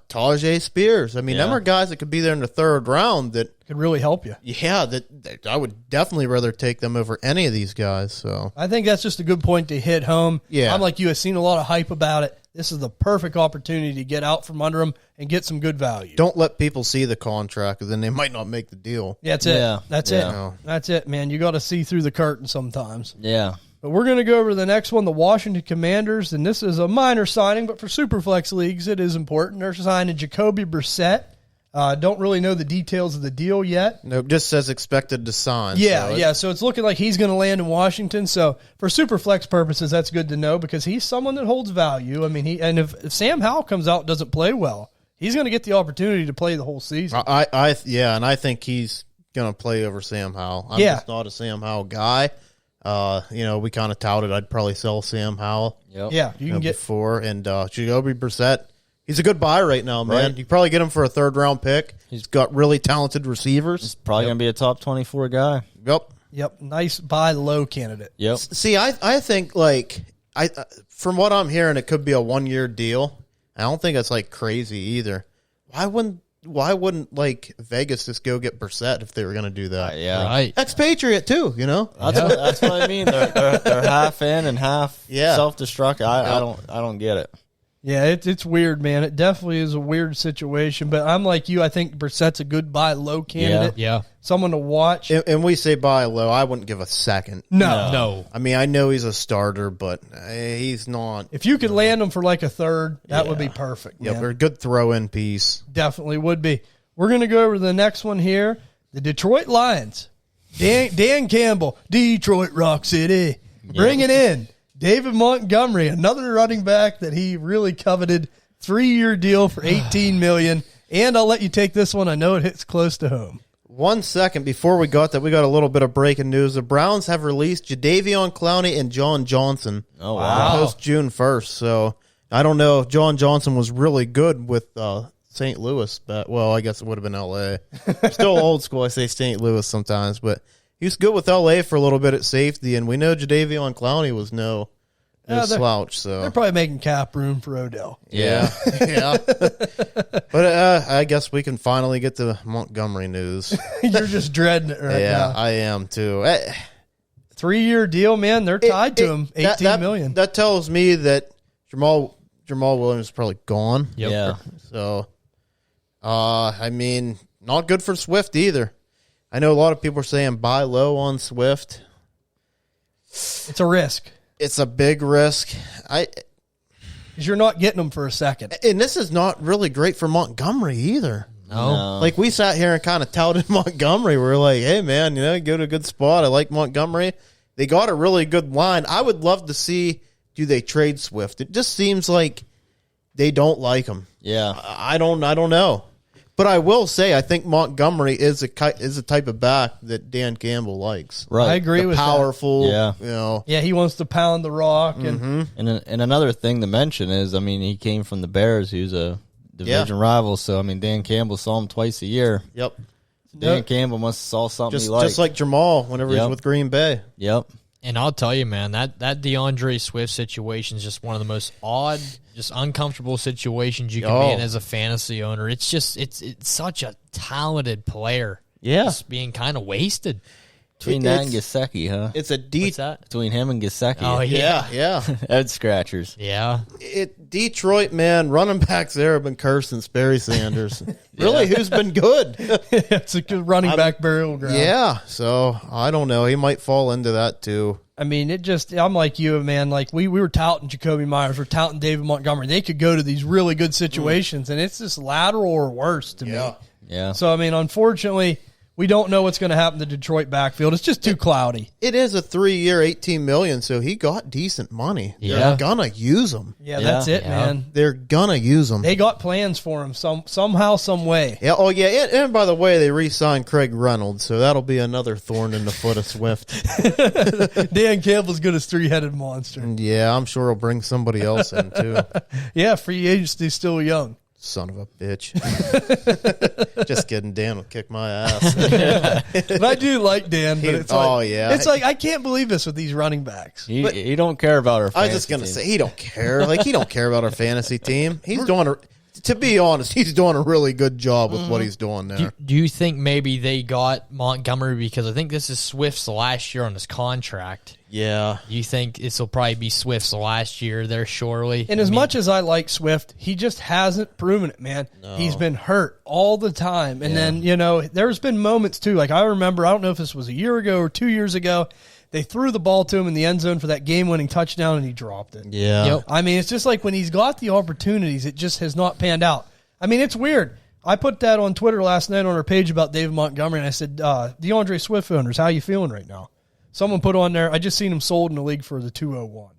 [SPEAKER 3] Tajay Spears. I mean, them
[SPEAKER 5] Yeah.
[SPEAKER 3] are guys that could be there in the third round that,
[SPEAKER 1] Could really help you.
[SPEAKER 3] that I would definitely rather take them over any of these guys. So
[SPEAKER 1] I think that's just a good point to hit home.
[SPEAKER 3] Yeah.
[SPEAKER 1] I'm like you. I've seen a lot of hype about it. this is the perfect opportunity to get out from under him and get some good value.
[SPEAKER 3] Don't let people see the contract, because then they might not make the deal.
[SPEAKER 1] Yeah, that's it.
[SPEAKER 5] Yeah.
[SPEAKER 1] That's it. That's it, man. You got to see through the curtain sometimes.
[SPEAKER 5] Yeah.
[SPEAKER 1] But we're going to go over the next one, the Washington Commanders, and this is a minor signing, but for Superflex leagues, it is important. They're signing Jacoby Brissett. Don't really know the details of the deal yet.
[SPEAKER 3] Nope, just says expected to sign.
[SPEAKER 1] So it's looking like he's going to land in Washington. So for Superflex purposes, that's good to know because he's someone that holds value. I mean, if Sam Howell comes out and doesn't play well, he's going to get the opportunity to play the whole season.
[SPEAKER 3] And I think he's going to play over Sam Howell. I'm just not a Sam Howell guy. We kind of touted I'd probably sell Sam Howell.
[SPEAKER 5] Yep.
[SPEAKER 1] Yeah, you can get
[SPEAKER 3] before, and Jacoby Brissett. He's a good buy right now, man. Right. You probably get him for a third-round pick. He's got really talented receivers.
[SPEAKER 5] He's probably going to be a top 24 guy.
[SPEAKER 3] Yep.
[SPEAKER 1] Nice buy low candidate.
[SPEAKER 5] Yep.
[SPEAKER 3] See, I think, from what I'm hearing, it could be a one-year deal. I don't think it's, crazy either. Why wouldn't Vegas just go get Brissett if they were going to do that?
[SPEAKER 5] Yeah.
[SPEAKER 4] Right.
[SPEAKER 3] Ex-Patriot, too,
[SPEAKER 5] That's what I mean. They're half in and half self-destruct. I don't get it.
[SPEAKER 1] Yeah, it's weird, man. It definitely is a weird situation. But I'm like you. I think Brissett's a good buy low candidate.
[SPEAKER 4] Yeah.
[SPEAKER 1] Someone to watch.
[SPEAKER 3] And we say buy low. I wouldn't give a second.
[SPEAKER 1] No.
[SPEAKER 3] I mean, I know he's a starter, but he's not.
[SPEAKER 1] If you could land him for a third, that would be perfect.
[SPEAKER 3] Yeah, a good throw-in piece.
[SPEAKER 1] Definitely would be. We're going to go over to the next one here. The Detroit Lions. Dan Campbell, Detroit Rock City. Bring it in. David Montgomery, another running back that he really coveted, 3-year deal for $18 million. And I'll let you take this one. I know it hits close to home.
[SPEAKER 3] 1 second before we got that, we got a little bit of breaking news. The Browns have released Jadeveon Clowney and Juwan Johnson.
[SPEAKER 5] Oh, wow.
[SPEAKER 3] Post June 1st. So I don't know if Juwan Johnson was really good with St. Louis, but I guess it would have been L.A. Still old school. I say St. Louis sometimes, but he was good with L.A. for a little bit at safety, and we know Jadeveon Clowney was no slouch. So
[SPEAKER 1] they're probably making cap room for Odell.
[SPEAKER 3] Yeah. But I guess we can finally get the Montgomery news.
[SPEAKER 1] You're just dreading it right now.
[SPEAKER 3] Yeah, I am too.
[SPEAKER 1] 3-year deal, man. They're tied to him. $18 million.
[SPEAKER 3] That tells me that Jamal Williams is probably gone.
[SPEAKER 5] Yep. Yeah.
[SPEAKER 3] So, I mean, not good for Swift either. I know a lot of people are saying buy low on Swift.
[SPEAKER 1] It's a risk.
[SPEAKER 3] It's a big risk.
[SPEAKER 1] Because you're not getting them for a second.
[SPEAKER 3] And this is not really great for Montgomery either.
[SPEAKER 5] No.
[SPEAKER 3] We sat here and kind of touted Montgomery. We're like, hey, man, you go to a good spot. I like Montgomery. They got a really good line. I would love to see, do they trade Swift? It just seems like they don't like him.
[SPEAKER 5] Yeah.
[SPEAKER 3] I don't know. But I will say, I think Montgomery is a type of back that Dan Campbell likes.
[SPEAKER 5] Right.
[SPEAKER 1] I agree with
[SPEAKER 3] powerful,
[SPEAKER 1] that.
[SPEAKER 3] Yeah.
[SPEAKER 1] Yeah, he wants to pound the rock.
[SPEAKER 5] And another thing to mention is, he came from the Bears, who's a division rival. So, Dan Campbell saw him twice a year.
[SPEAKER 3] Yep.
[SPEAKER 5] Dan Campbell must have saw something he liked.
[SPEAKER 3] Just like Jamal whenever he's with Green Bay.
[SPEAKER 5] Yep.
[SPEAKER 4] And I'll tell you, man, that DeAndre Swift situation is just one of the most odd, just uncomfortable situations you can be in as a fantasy owner. It's just it's such a talented player.
[SPEAKER 3] Yeah.
[SPEAKER 4] Just being kind of wasted.
[SPEAKER 5] Between that and Gesicki, huh?
[SPEAKER 3] It's a
[SPEAKER 4] What's that?
[SPEAKER 5] Between him and Gesicki.
[SPEAKER 4] Oh, yeah.
[SPEAKER 5] Head scratchers.
[SPEAKER 4] Yeah.
[SPEAKER 3] Detroit, man, running backs there have been cursing Sperry Sanders. Really, who's been good?
[SPEAKER 1] It's a good running back burial ground.
[SPEAKER 3] Yeah, so I don't know. He might fall into that too.
[SPEAKER 1] I'm like you, man. We were touting Jakobi Meyers. We're touting David Montgomery. They could go to these really good situations, and it's just lateral or worse to me.
[SPEAKER 5] Yeah.
[SPEAKER 1] So, unfortunately, we don't know what's going to happen to the Detroit backfield. It's just too cloudy.
[SPEAKER 3] It is a 3-year, $18 million, so he got decent money.
[SPEAKER 4] Yeah.
[SPEAKER 3] They're gonna use him.
[SPEAKER 1] Yeah, that's it, man.
[SPEAKER 3] They're gonna use him.
[SPEAKER 1] They got plans for him somehow, some way.
[SPEAKER 3] Yeah. Oh, yeah. And by the way, they re-signed Craig Reynolds, so that'll be another thorn in the foot of Swift.
[SPEAKER 1] Dan Campbell's good as 3-headed monster.
[SPEAKER 3] And yeah, I'm sure he'll bring somebody else in too.
[SPEAKER 1] Yeah, free agency's still young.
[SPEAKER 3] Son of a bitch. Just kidding. Dan will kick my ass.
[SPEAKER 1] But I do like Dan. But it's it's I can't believe this with these running backs.
[SPEAKER 5] He don't care about our fantasy
[SPEAKER 3] I was just going to say, he don't care. He don't care about our fantasy team. He's doing to be honest, he's doing a really good job with what he's doing there.
[SPEAKER 4] Do you think maybe they got Montgomery because I think this is Swift's last year on his contract?
[SPEAKER 3] Yeah.
[SPEAKER 4] You think this will probably be Swift's last year there, surely?
[SPEAKER 1] And as much as I like Swift, he just hasn't proven it, man. No. He's been hurt all the time. And then, there's been moments, too. Like, I remember, I don't know if this was a year ago or 2 years ago, they threw the ball to him in the end zone for that game-winning touchdown, and he dropped it.
[SPEAKER 3] Yeah.
[SPEAKER 4] Yep.
[SPEAKER 1] I mean, it's just like when he's got the opportunities, it just has not panned out. I mean, it's weird. I put that on Twitter last night on our page about David Montgomery, and I said, DeAndre Swift owners, how you feeling right now? Someone put on there, I just seen him sold in the league for the 201.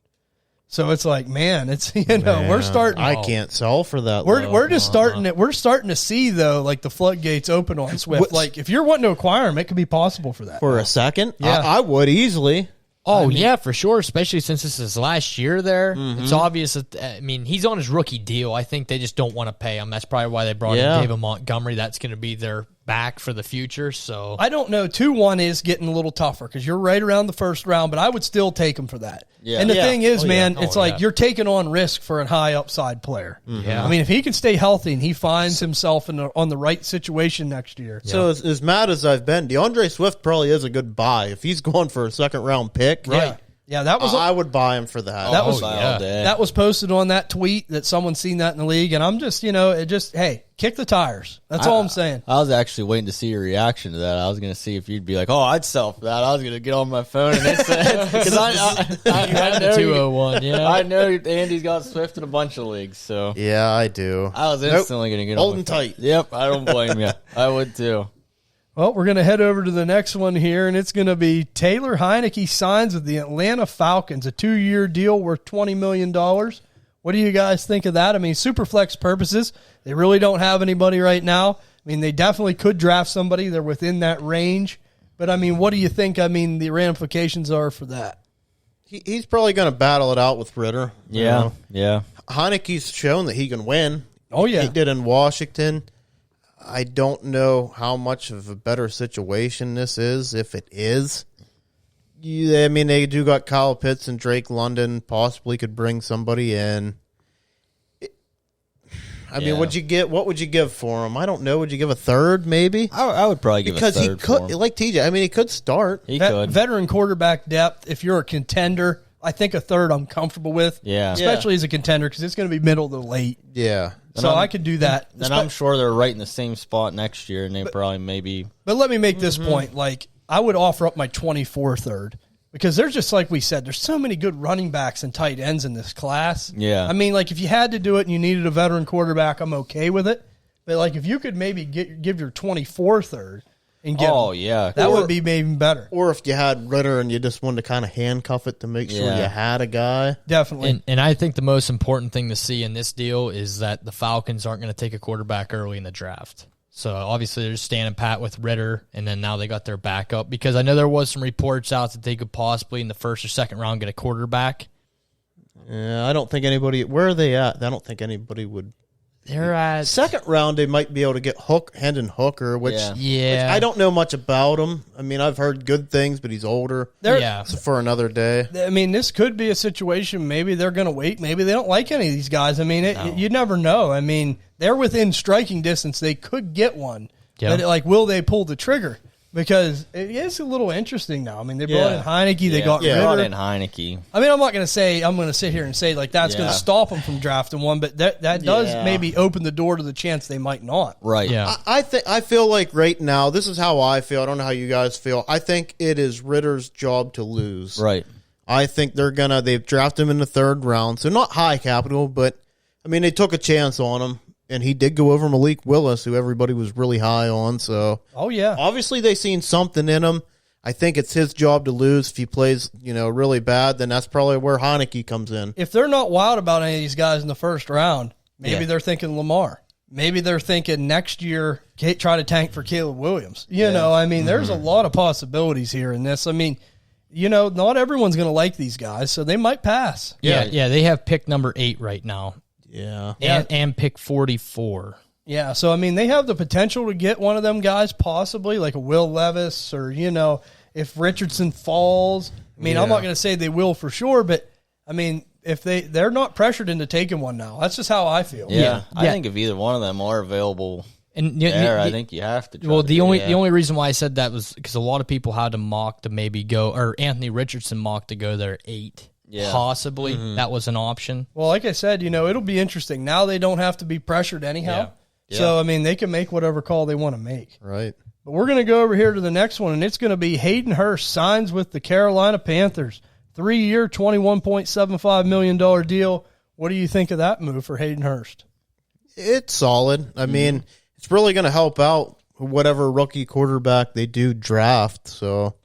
[SPEAKER 1] So it's like, man, it's we're starting.
[SPEAKER 3] I can't sell for that.
[SPEAKER 1] We're just starting it. We're starting to see though, like the floodgates open on Swift. Like if you're wanting to acquire him, it could be possible for that.
[SPEAKER 3] For a second,
[SPEAKER 1] yeah,
[SPEAKER 3] I would easily.
[SPEAKER 4] Oh, yeah, for sure, especially since this is last year there. Mm-hmm. It's obvious that, he's on his rookie deal. I think they just don't want to pay him. That's probably why they brought in David Montgomery. That's going to be their back for the future. So
[SPEAKER 1] I don't know. 2-1 is getting a little tougher because you're right around the first round, but I would still take him for that. Yeah. And the thing is, it's like you're taking on risk for a high upside player. Mm-hmm. Yeah. I mean, if he can stay healthy and he finds himself on the right situation next year.
[SPEAKER 3] So as mad as I've been, DeAndre Swift probably is a good buy. If he's going for a second round pick,
[SPEAKER 1] right? Yeah, that was.
[SPEAKER 3] I would buy him for that.
[SPEAKER 1] That was posted on that tweet that someone seen that in the league, and I'm just, hey, kick the tires. That's all I'm saying.
[SPEAKER 5] I was actually waiting to see your reaction to that. I was going to see if you'd be like, "Oh, I'd sell for that." I was going to get on my phone and because I
[SPEAKER 4] had the 201. Yeah,
[SPEAKER 5] I know Andy's got Swift in a bunch of leagues, so
[SPEAKER 3] yeah, I do.
[SPEAKER 5] I was instantly going to get
[SPEAKER 3] holding tight.
[SPEAKER 5] Yep, I don't blame you. I would too.
[SPEAKER 1] Well, we're going to head over to the next one here, and it's going to be Taylor Heinicke signs with the Atlanta Falcons, a 2-year deal worth $20 million. What do you guys think of that? I mean, Superflex purposes, they really don't have anybody right now. I mean, they definitely could draft somebody. They're within that range. But, I mean, what do you think, the ramifications are for that?
[SPEAKER 3] He's probably going to battle it out with Ritter.
[SPEAKER 5] Yeah.
[SPEAKER 3] Heinicke's shown that he can win.
[SPEAKER 1] Oh, yeah.
[SPEAKER 3] He did in Washington. I don't know how much of a better situation this is, if it is. They do got Kyle Pitts and Drake London. Possibly could bring somebody in. What would you give for him? I don't know. Would you give a third, maybe?
[SPEAKER 5] I would probably give a third. Because
[SPEAKER 3] he could, like TJ, he could start.
[SPEAKER 5] He could.
[SPEAKER 1] Veteran quarterback depth, if you're a contender, I think a third I'm comfortable with.
[SPEAKER 5] Yeah.
[SPEAKER 1] Especially as a contender because it's going to be middle to late.
[SPEAKER 3] Yeah.
[SPEAKER 1] So I could do that.
[SPEAKER 5] And I'm sure they're right in the same spot next year, and they probably maybe.
[SPEAKER 1] But let me make this point. Like, I would offer up my 24 third because there's just, like we said, there's so many good running backs and tight ends in this class.
[SPEAKER 5] Yeah.
[SPEAKER 1] If you had to do it and you needed a veteran quarterback, I'm okay with it. But, like, if you could maybe give your 24 third and get that would be maybe better.
[SPEAKER 3] Or if you had Ritter and you just wanted to kind of handcuff it to make sure you had a guy.
[SPEAKER 1] Definitely.
[SPEAKER 4] And I think the most important thing to see in this deal is that the Falcons aren't going to take a quarterback early in the draft. So obviously they're standing pat with Ritter, and then now they got their backup. Because I know there was some reports out that they could possibly in the first or second round get a quarterback.
[SPEAKER 3] Yeah, I don't think anybody – where are they at? I don't think anybody would –
[SPEAKER 4] they're at
[SPEAKER 3] second round. They might be able to get Hendon Hooker, which I don't know much about him. I've heard good things, but he's older. So for another day.
[SPEAKER 1] This could be a situation. Maybe they're going to wait. Maybe they don't like any of these guys. You never know. They're within striking distance. They could get one. Yep. But will they pull the trigger? Because it is a little interesting now. They brought in Heinicke. They got Ritter.
[SPEAKER 5] Brought in Heinicke.
[SPEAKER 1] I'm not going to say I'm going to sit here and say that's going to stop them from drafting one, but that does maybe open the door to the chance they might not.
[SPEAKER 5] Right.
[SPEAKER 4] Yeah.
[SPEAKER 3] I feel like right now, this is how I feel. I don't know how you guys feel. I think it is Ritter's job to lose.
[SPEAKER 5] Right.
[SPEAKER 3] I think they've drafted him in the third round, so not high capital, but they took a chance on him. And he did go over Malik Willis, who everybody was really high on. So, obviously they seen something in him. I think it's his job to lose. If he plays, really bad, then that's probably where Heinicke comes in.
[SPEAKER 1] If they're not wild about any of these guys in the first round, maybe they're thinking Lamar. Maybe they're thinking next year try to tank for Caleb Williams. There's a lot of possibilities here in this. Not everyone's going to like these guys, so they might pass.
[SPEAKER 4] Yeah. They have pick number 8 right now.
[SPEAKER 3] Yeah.
[SPEAKER 4] And pick 44.
[SPEAKER 1] Yeah, so, they have the potential to get one of them guys, possibly, like a Will Levis or, if Richardson falls. I'm not going to say they will for sure, but, if they're not pressured into taking one now. That's just how I feel.
[SPEAKER 5] Yeah. I think if either one of them are available
[SPEAKER 4] And
[SPEAKER 5] I think you have to.
[SPEAKER 4] The only reason why I said that was because a lot of people had to mock to maybe go, or Anthony Richardson mocked to go there 8. Yeah. Possibly. That was an option.
[SPEAKER 1] Well, like I said, it'll be interesting. Now they don't have to be pressured anyhow. Yeah. So, I mean, they can make whatever call they want to make.
[SPEAKER 3] Right.
[SPEAKER 1] But we're going to go over here to the next one, and it's going to be Hayden Hurst signs with the Carolina Panthers. 3-year, $21.75 million deal. What do you think of that move for Hayden Hurst?
[SPEAKER 3] It's solid. I mean, it's really going to help out whatever rookie quarterback they do draft. So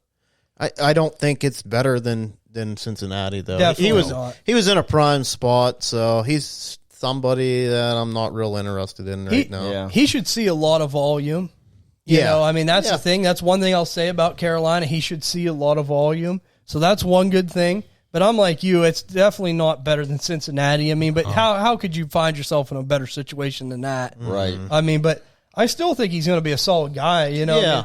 [SPEAKER 3] I don't think it's better than Cincinnati, though.
[SPEAKER 1] Definitely
[SPEAKER 3] he was in a prime spot, so he's somebody that I'm not real interested in right now.
[SPEAKER 1] Yeah. He should see a lot of volume. You know, I mean, that's the thing. That's one thing I'll say about Carolina. He should see a lot of volume. So that's one good thing. But I'm like you, it's definitely not better than Cincinnati. I mean, but how could you find yourself in a better situation than that?
[SPEAKER 5] Right.
[SPEAKER 1] I mean, but I still think he's going to be a solid guy,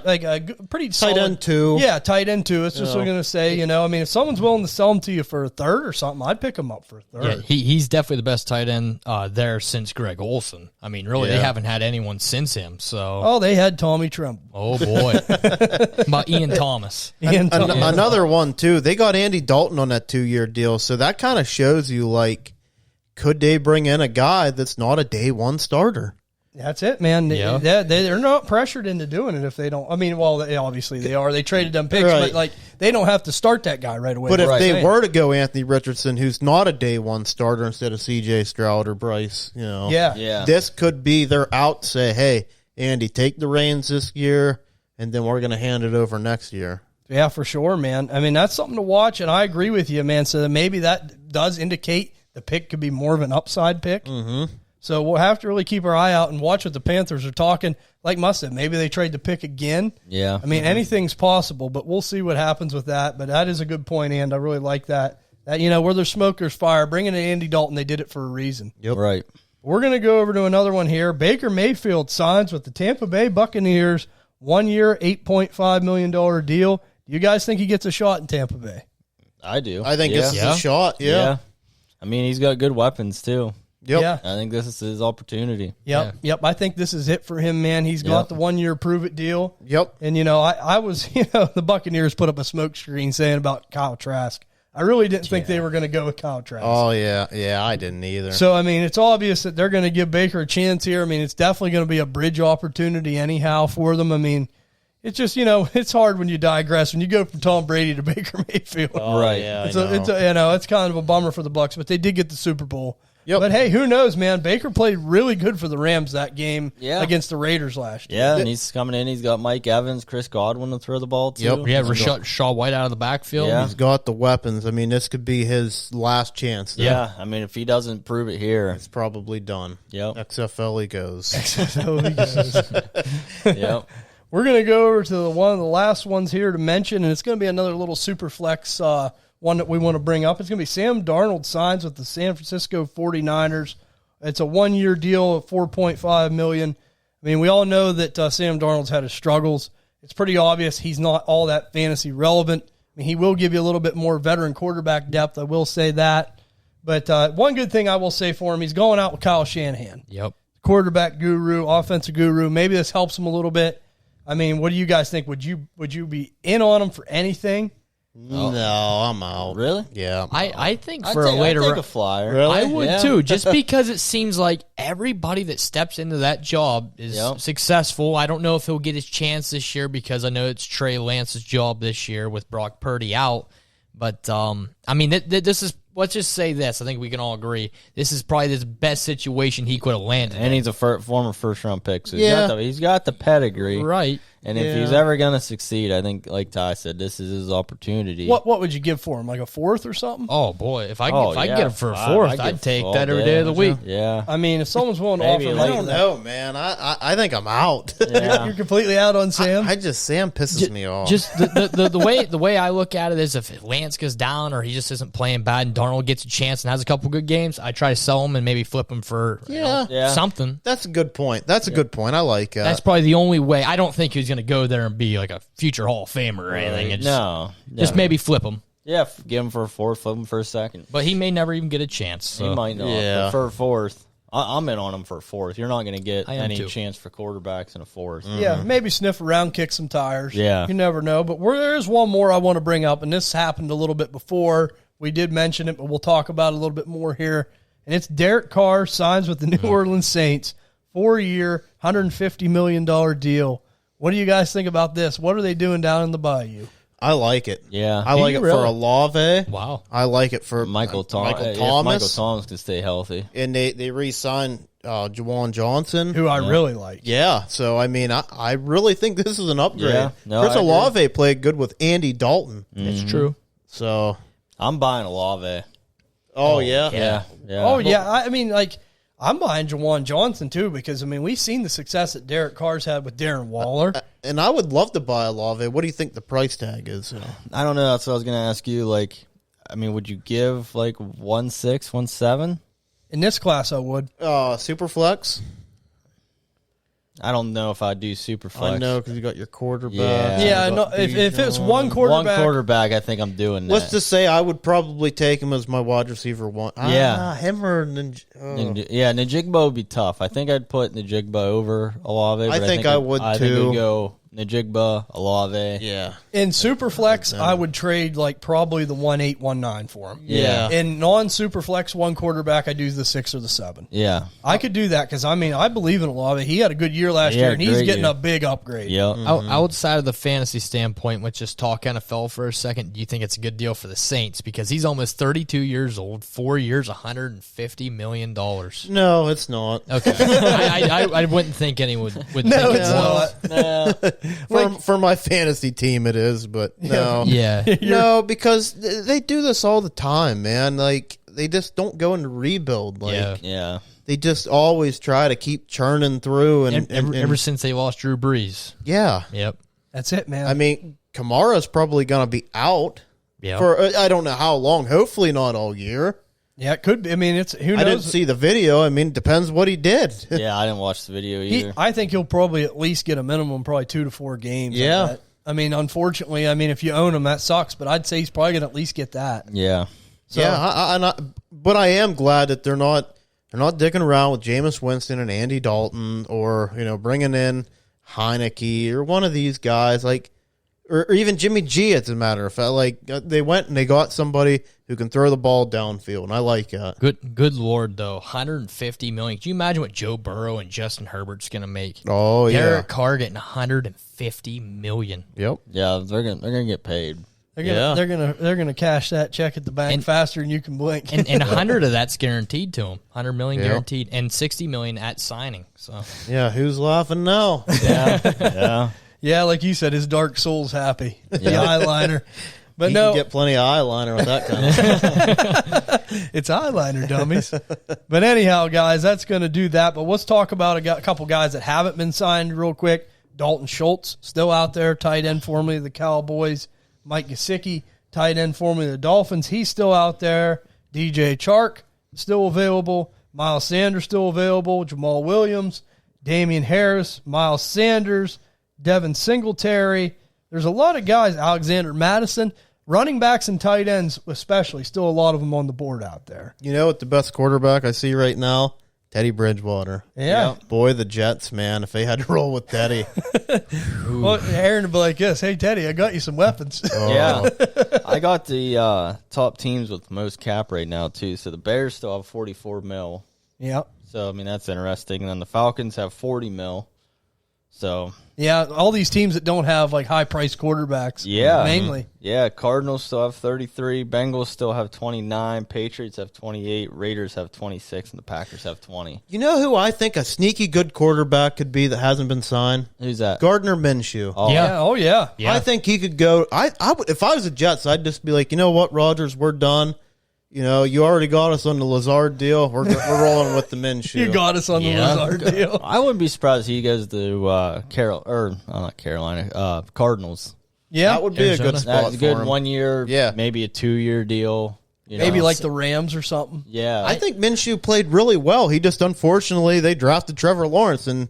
[SPEAKER 1] like a pretty solid.
[SPEAKER 3] Tight end, too.
[SPEAKER 1] Yeah, tight end, too. It's just what I'm going to say, I mean, if someone's willing to sell him to you for a third or something, I'd pick him up for a third.
[SPEAKER 4] Yeah, he's definitely the best tight end there since Greg Olsen. I mean, really, they haven't had anyone since him, so.
[SPEAKER 1] Oh, they had Tommy Tremble.
[SPEAKER 4] Oh, boy. About Ian Thomas.
[SPEAKER 3] Another one, too. They got Andy Dalton on that 2-year deal, so that kind of shows you, like, could they bring in a guy that's not a day one starter?
[SPEAKER 1] That's it, man.
[SPEAKER 4] Yeah.
[SPEAKER 1] They're not pressured into doing it if they don't. I mean, well, obviously they are. They traded them picks, but like they don't have to start that guy right away.
[SPEAKER 3] But if they were to go Anthony Richardson, who's not a day one starter, instead of C.J. Stroud or Bryce, this could be their out. Say, hey, Andy, take the reins this year, and then we're going to hand it over next year.
[SPEAKER 1] Yeah, for sure, man. I mean, that's something to watch, and I agree with you, man. So maybe that does indicate the pick could be more of an upside pick.
[SPEAKER 3] Mm-hmm.
[SPEAKER 1] So we'll have to really keep our eye out and watch what the Panthers are talking. Like Musk said, maybe they trade the pick again.
[SPEAKER 5] Yeah.
[SPEAKER 1] I mean, anything's possible, but we'll see what happens with that. But that is a good point, and I really like that. That, where there's smoke, there's fire. Bringing in Andy Dalton, they did it for a reason.
[SPEAKER 3] Yep.
[SPEAKER 5] Right.
[SPEAKER 1] We're going to go over to another one here. Baker Mayfield signs with the Tampa Bay Buccaneers. 1-year, $8.5 million deal. Do you guys think he gets a shot in Tampa Bay?
[SPEAKER 5] I do.
[SPEAKER 3] I think this is a shot, yeah.
[SPEAKER 5] I mean, he's got good weapons, too.
[SPEAKER 3] Yep.
[SPEAKER 1] Yeah.
[SPEAKER 5] I think this is his opportunity.
[SPEAKER 1] Yep. I think this is it for him, man. He's got the 1-year prove-it deal.
[SPEAKER 3] Yep.
[SPEAKER 1] And, I was, the Buccaneers put up a smoke screen saying about Kyle Trask. I really didn't think they were going to go with Kyle Trask.
[SPEAKER 3] Oh, yeah. Yeah, I didn't either.
[SPEAKER 1] So, I mean, it's obvious that they're going to give Baker a chance here. I mean, it's definitely going to be a bridge opportunity anyhow for them. I mean, it's just, it's hard when you digress. When you go from Tom Brady to Baker Mayfield.
[SPEAKER 3] Oh, right. Yeah,
[SPEAKER 1] it's kind of a bummer for the Bucs, but they did get the Super Bowl.
[SPEAKER 3] Yep.
[SPEAKER 1] But, hey, who knows, man? Baker played really good for the Rams that game against the Raiders last year.
[SPEAKER 5] Yeah, and he's coming in. He's got Mike Evans, Chris Godwin to throw the ball to.
[SPEAKER 3] Yep.
[SPEAKER 4] Yeah, Rachaad White out of the backfield.
[SPEAKER 5] Yeah.
[SPEAKER 3] He's got the weapons. I mean, this could be his last chance.
[SPEAKER 5] Yeah, I mean, if he doesn't prove it here,
[SPEAKER 3] it's probably done.
[SPEAKER 5] Yep.
[SPEAKER 3] XFL he goes.
[SPEAKER 5] Yep.
[SPEAKER 1] We're going to go over to one of the last ones here to mention, and it's going to be another little super flex one that we want to bring up. It's going to be Sam Darnold signs with the San Francisco 49ers. It's a 1-year deal of $4.5 million. I mean, we all know that Sam Darnold's had his struggles. It's pretty obvious he's not all that fantasy relevant. I mean, he will give you a little bit more veteran quarterback depth. I will say that. But one good thing I will say for him, he's going out with Kyle Shanahan.
[SPEAKER 4] Yep.
[SPEAKER 1] Quarterback guru, offensive guru. Maybe this helps him a little bit. I mean, what do you guys think? Would you be in on him for anything?
[SPEAKER 3] No, I'm out.
[SPEAKER 5] Really?
[SPEAKER 3] Yeah.
[SPEAKER 4] I think for a later
[SPEAKER 5] I'd take a flyer.
[SPEAKER 3] Really?
[SPEAKER 4] I would too, just because it seems like everybody that steps into that job is successful. I don't know if he'll get his chance this year because I know it's Trey Lance's job this year with Brock Purdy out. But, I mean, this is, let's just say this. I think we can all agree. This is probably the best situation he could have landed.
[SPEAKER 5] And he's a former first-round pick, so he's got the pedigree.
[SPEAKER 4] Right.
[SPEAKER 5] And if he's ever going to succeed, I think, like Ty said, this is his opportunity.
[SPEAKER 1] What would you give for him? Like a fourth or something?
[SPEAKER 4] Oh, boy. If I could get him for a fourth, I'd take that every day of the week.
[SPEAKER 5] Yeah.
[SPEAKER 1] I mean, if someone's willing to offer
[SPEAKER 3] I don't know, man. I think I'm out.
[SPEAKER 5] Yeah.
[SPEAKER 1] You're completely out on Sam?
[SPEAKER 3] Sam pisses me off.
[SPEAKER 4] Just the way I look at it is if Lance goes down or he just isn't playing bad and Darnold gets a chance and has a couple good games, I try to sell him and maybe flip him for something.
[SPEAKER 3] That's a good point. That's a good point. I like that.
[SPEAKER 4] That's probably the only way. I don't think he's going to go there and be like a future Hall of Famer or anything. Just maybe flip him.
[SPEAKER 5] Yeah, give him for a fourth, flip him for a second.
[SPEAKER 4] But he may never even get a chance. So.
[SPEAKER 5] He might not.
[SPEAKER 3] Yeah.
[SPEAKER 5] But for a fourth, I'm in on him for a fourth. You're not going to get any
[SPEAKER 4] too.
[SPEAKER 5] chance for quarterbacks in a fourth.
[SPEAKER 1] Yeah, maybe sniff around, kick some tires.
[SPEAKER 5] Yeah.
[SPEAKER 1] You never know. But there is one more I want to bring up, and this happened a little bit before. We did mention it, but we'll talk about it a little bit more here. And it's Derek Carr signs with the New Orleans Saints, 4-year, $150 million deal. What do you guys think about this? What are they doing down in the Bayou?
[SPEAKER 3] I like it.
[SPEAKER 5] Yeah.
[SPEAKER 3] I like it for Olave.
[SPEAKER 4] Wow.
[SPEAKER 3] I like it for
[SPEAKER 5] Michael Thomas.
[SPEAKER 3] Michael
[SPEAKER 5] If
[SPEAKER 3] Thomas.
[SPEAKER 5] Michael Thomas can stay healthy.
[SPEAKER 3] And they re-signed Juwan Johnson.
[SPEAKER 1] Who I really like.
[SPEAKER 3] Yeah, so I mean, I really think this is an upgrade.
[SPEAKER 5] Yeah. No,
[SPEAKER 3] Chris
[SPEAKER 5] I agree.
[SPEAKER 3] Olave played good with Andy Dalton.
[SPEAKER 4] It's true.
[SPEAKER 3] So,
[SPEAKER 5] I'm buying Olave.
[SPEAKER 3] yeah.
[SPEAKER 5] Yeah.
[SPEAKER 1] Oh, yeah. I mean, like, I'm behind Juwan Johnson, too, because, I mean, we've seen the success that Derek Carr's had with Darren Waller.
[SPEAKER 3] And I would love to buy Olave. What do you think the price tag is?
[SPEAKER 5] I don't know. That's what I was going to ask you. Like, I mean, would you give like 1.6, 1.7?
[SPEAKER 1] In this class, I would.
[SPEAKER 3] Superflex?
[SPEAKER 5] I don't know if I do super flex.
[SPEAKER 3] I know, because you got your quarterback.
[SPEAKER 1] Yeah, no, if it's one quarterback.
[SPEAKER 5] One quarterback, I think I'm doing that.
[SPEAKER 3] Let's just say I would probably take him as my wide receiver one.
[SPEAKER 5] Yeah.
[SPEAKER 3] Him or
[SPEAKER 5] Yeah, Najigba would be tough. I think I'd put Najigba over Olave. But
[SPEAKER 3] I think I would,
[SPEAKER 5] I think
[SPEAKER 3] too.
[SPEAKER 5] I'd go Najigba, Olave.
[SPEAKER 3] Yeah.
[SPEAKER 1] In Superflex, I would trade like probably the 1.8, 1.9 for him.
[SPEAKER 5] Yeah.
[SPEAKER 1] In non-Superflex, one quarterback, I do the 6 or the 7.
[SPEAKER 5] Yeah.
[SPEAKER 1] I could do that because, I mean, I believe in Olave. He had a good year last
[SPEAKER 5] Yeah,
[SPEAKER 1] year, and he's
[SPEAKER 5] great
[SPEAKER 1] getting
[SPEAKER 5] year.
[SPEAKER 1] a big upgrade.
[SPEAKER 5] Yep.
[SPEAKER 4] Outside of the fantasy standpoint, let's just talk NFL for a second. Do you think it's a good deal for the Saints? Because he's almost 32 years old, 4 years, $150 million.
[SPEAKER 3] No, it's not.
[SPEAKER 4] Okay. I wouldn't think anyone would think
[SPEAKER 1] it's not.
[SPEAKER 3] For my fantasy team, it is, but no.
[SPEAKER 4] Yeah.
[SPEAKER 3] No, because they do this all the time, man. Like, they just don't go into rebuild. Like,
[SPEAKER 5] Yeah.
[SPEAKER 3] they just always try to keep churning through. And
[SPEAKER 4] Ever since they lost Drew Brees.
[SPEAKER 3] yeah.
[SPEAKER 4] Yep.
[SPEAKER 1] That's it, man.
[SPEAKER 3] I mean, Kamara's probably going to be out
[SPEAKER 4] Yeah.
[SPEAKER 3] for I don't know how long. Hopefully not all year.
[SPEAKER 1] yeah, it could be. I mean, it's who knows.
[SPEAKER 3] I didn't see the video. I mean, it depends what he did.
[SPEAKER 5] Yeah, I didn't watch the video either.
[SPEAKER 1] I think he'll probably at least get a minimum, probably 2 to 4 games.
[SPEAKER 3] Yeah.
[SPEAKER 1] I mean, unfortunately, I mean, if you own him, that sucks. But I'd say he's probably going to at least get that.
[SPEAKER 5] Yeah.
[SPEAKER 1] So,
[SPEAKER 3] Yeah, but I am glad that they're not dicking around with Jameis Winston and Andy Dalton, or bringing in Heinicke or one of these guys, like, or even Jimmy G. As a matter of fact, like, they went and they got somebody who can throw the ball downfield, and I like that.
[SPEAKER 4] Good Lord, though, $150 million. Can you imagine what Joe Burrow and Justin Herbert's going to make?
[SPEAKER 3] Oh yeah,
[SPEAKER 4] Derek Carr getting $150 million.
[SPEAKER 3] yep.
[SPEAKER 5] Yeah, they're gonna get paid.
[SPEAKER 1] They're gonna cash that check at the bank faster than you can blink.
[SPEAKER 4] And 100 of that's guaranteed to him. 100 million
[SPEAKER 3] Yeah.
[SPEAKER 4] guaranteed, and 60 million at signing. So
[SPEAKER 3] Yeah, who's laughing now?
[SPEAKER 5] Yeah.
[SPEAKER 1] Yeah, like you said, his dark soul's happy. The eyeliner. But
[SPEAKER 3] You
[SPEAKER 1] no,
[SPEAKER 3] can get plenty of eyeliner with that kind of stuff.
[SPEAKER 1] it's eyeliner, dummies. But anyhow, guys, that's going to do that. But let's talk about a couple guys that haven't been signed real quick. Dalton Schultz, still out there, tight end formerly of the Cowboys. Mike Gesicki, tight end formerly of the Dolphins. He's still out there. DJ Chark, still available. Miles Sanders, still available. Jamal Williams, Damian Harris, Miles Sanders, Devin Singletary. There's a lot of guys. Alexander Madison. Running backs and tight ends especially. Still a lot of them on the board out there.
[SPEAKER 3] You know what the best quarterback I see right now? Teddy Bridgewater.
[SPEAKER 1] Yeah.
[SPEAKER 3] Boy, the Jets, man, if they had to roll with Teddy.
[SPEAKER 1] Well, Aaron would be like this. Hey, Teddy, I got you some weapons.
[SPEAKER 5] Yeah. I got the top teams with the most cap right now, too. So the Bears still have 44 mil.
[SPEAKER 1] Yeah.
[SPEAKER 5] So, I mean, that's interesting. And then the Falcons have 40 mil. So,
[SPEAKER 1] Yeah, all these teams that don't have like high-priced quarterbacks.
[SPEAKER 5] yeah.
[SPEAKER 1] Mainly.
[SPEAKER 5] Yeah, Cardinals still have 33. Bengals still have 29. Patriots have 28. Raiders have 26. And the Packers have 20.
[SPEAKER 3] You know who I think a sneaky good quarterback could be that hasn't been signed?
[SPEAKER 5] Who's that?
[SPEAKER 3] Gardner Minshew.
[SPEAKER 5] Oh,
[SPEAKER 1] Yeah. Oh, yeah.
[SPEAKER 4] yeah,
[SPEAKER 3] I think he could go. I would, if I was the Jets, I'd just be like, you know what, Rodgers, we're done. You know, you already got us on the Lazard deal. We're rolling with the Minshew.
[SPEAKER 1] You got us on the
[SPEAKER 4] Yeah.
[SPEAKER 1] Lazard deal.
[SPEAKER 5] I wouldn't be surprised if he goes to not Carolina, Cardinals.
[SPEAKER 1] Yeah.
[SPEAKER 3] That would be a
[SPEAKER 4] Arizona.
[SPEAKER 3] good spot
[SPEAKER 5] That's
[SPEAKER 3] for
[SPEAKER 5] good
[SPEAKER 3] him.
[SPEAKER 5] 1 year,
[SPEAKER 3] Yeah.
[SPEAKER 5] maybe a 2-year deal. You know?
[SPEAKER 1] Maybe like the Rams or something.
[SPEAKER 5] Yeah.
[SPEAKER 3] I think Minshew played really well. He just, unfortunately, they drafted Trevor Lawrence, and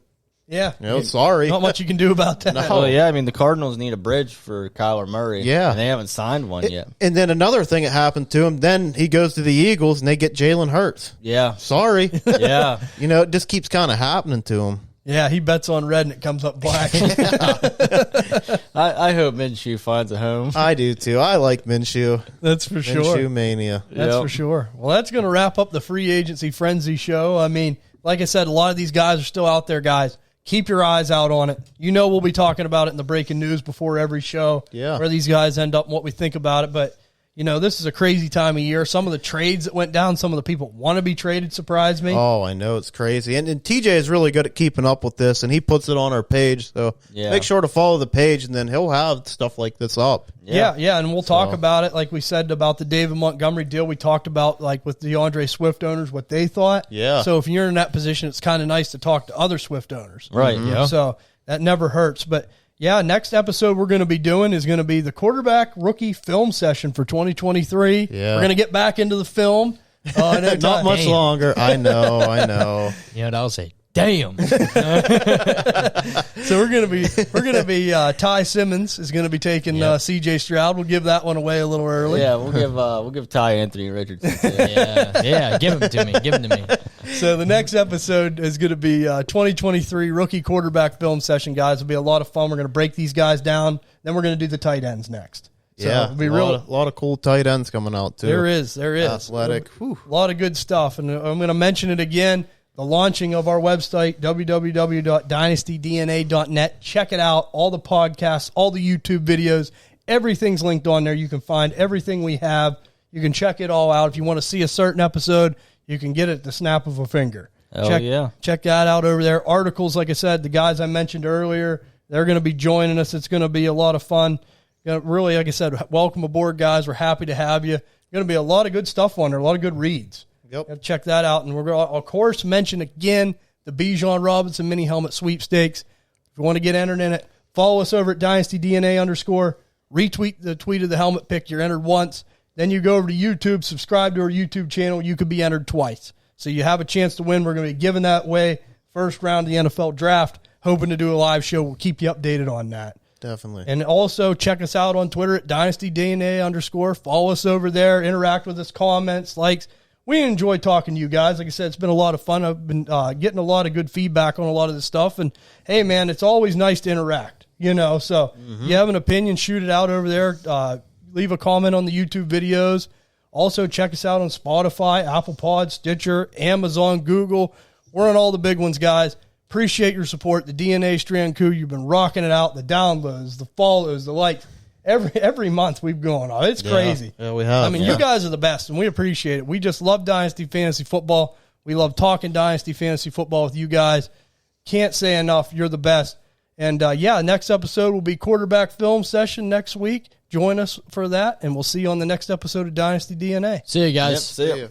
[SPEAKER 1] Yeah.
[SPEAKER 3] Sorry.
[SPEAKER 1] Not much you can do about that.
[SPEAKER 3] No.
[SPEAKER 5] Oh, yeah. I mean, the Cardinals need a bridge for Kyler Murray.
[SPEAKER 3] Yeah.
[SPEAKER 5] And they haven't signed one yet.
[SPEAKER 3] And then another thing that happened to him, then he goes to the Eagles and they get Jalen Hurts.
[SPEAKER 5] Yeah.
[SPEAKER 3] Sorry.
[SPEAKER 5] Yeah.
[SPEAKER 3] It just keeps kind of happening to him.
[SPEAKER 1] Yeah, he bets on red and it comes up black.
[SPEAKER 5] I hope Minshew finds a home.
[SPEAKER 3] I do too. I like Minshew.
[SPEAKER 1] That's for sure.
[SPEAKER 3] Minshew mania.
[SPEAKER 1] That's for sure. Well, that's going to wrap up the free agency frenzy show. I mean, like I said, a lot of these guys are still out there, guys. Keep your eyes out on it. We'll be talking about it in the breaking news before every show.
[SPEAKER 3] Yeah.
[SPEAKER 1] Where these guys end up and what we think about it. But, this is a crazy time of year. Some of the trades that went down, some of the people want to be traded surprised me.
[SPEAKER 3] Oh, I know. It's crazy. And TJ is really good at keeping up with this, and he puts it on our page. So make sure to follow the page, and then he'll have stuff like this up.
[SPEAKER 1] Yeah. And we'll talk about it, like we said, about the David Montgomery deal. We talked about, like, with the DeAndre Swift owners, what they thought.
[SPEAKER 3] Yeah.
[SPEAKER 1] So if you're in that position, it's kind of nice to talk to other Swift owners.
[SPEAKER 5] Right, yeah.
[SPEAKER 1] So that never hurts. But, yeah, next episode we're going to be doing is going to be the quarterback rookie film session for 2023.
[SPEAKER 3] Yeah.
[SPEAKER 1] We're going to get back into the film.
[SPEAKER 3] Not much longer. I know.
[SPEAKER 4] That was a damn.
[SPEAKER 1] So we're gonna be Ty Simmons is gonna be taking CJ Stroud. We'll give that one away a little early.
[SPEAKER 5] Yeah, we'll give Ty Anthony Richardson.
[SPEAKER 4] Give him to me.
[SPEAKER 1] So the next episode is gonna be 2023 rookie quarterback film session, guys. It'll be a lot of fun. We're gonna break these guys down. Then we're gonna do the tight ends next. So it'll be
[SPEAKER 3] a lot of cool tight ends coming out too.
[SPEAKER 1] There is
[SPEAKER 3] athletic.
[SPEAKER 1] A lot of good stuff, and I'm gonna mention it again. The launching of our website, www.dynastydna.net. Check it out. All the podcasts, all the YouTube videos, everything's linked on there. You can find everything we have. You can check it all out. If you want to see a certain episode, you can get it at the snap of a finger. Check that out over there. Articles, like I said, the guys I mentioned earlier, they're going to be joining us. It's going to be a lot of fun. Really, like I said, welcome aboard, guys. We're happy to have you. Going to be a lot of good stuff on there, a lot of good reads.
[SPEAKER 3] Yep.
[SPEAKER 1] Check that out. And we're going to, of course, mention again the Bijan Robinson mini helmet sweepstakes. If you want to get entered in it, follow us over at DynastyDNA_. Retweet the tweet of the helmet pick. You're entered once. Then you go over to YouTube, subscribe to our YouTube channel. You could be entered twice. So you have a chance to win. We're going to be giving that away first round of the NFL draft. Hoping to do a live show. We'll keep you updated on that.
[SPEAKER 3] Definitely.
[SPEAKER 1] And also check us out on Twitter at DynastyDNA_. Follow us over there. Interact with us, comments, likes. We enjoy talking to you guys. Like I said, it's been a lot of fun. I've been getting a lot of good feedback on a lot of this stuff. And, hey, man, it's always nice to interact, So you have an opinion, shoot it out over there. Leave a comment on the YouTube videos. Also, check us out on Spotify, Apple Pod, Stitcher, Amazon, Google. We're on all the big ones, guys. Appreciate your support. The DNA Strand Coup, you've been rocking it out. The downloads, the follows, the likes. Every month we've gone on. It's crazy.
[SPEAKER 3] Yeah, we have.
[SPEAKER 1] I mean, you guys are the best, and we appreciate it. We just love Dynasty Fantasy Football. We love talking Dynasty Fantasy Football with you guys. Can't say enough. You're the best. And, next episode will be quarterback film session next week. Join us for that, and we'll see you on the next episode of Dynasty DNA.
[SPEAKER 4] See you guys.
[SPEAKER 5] Yep, see ya.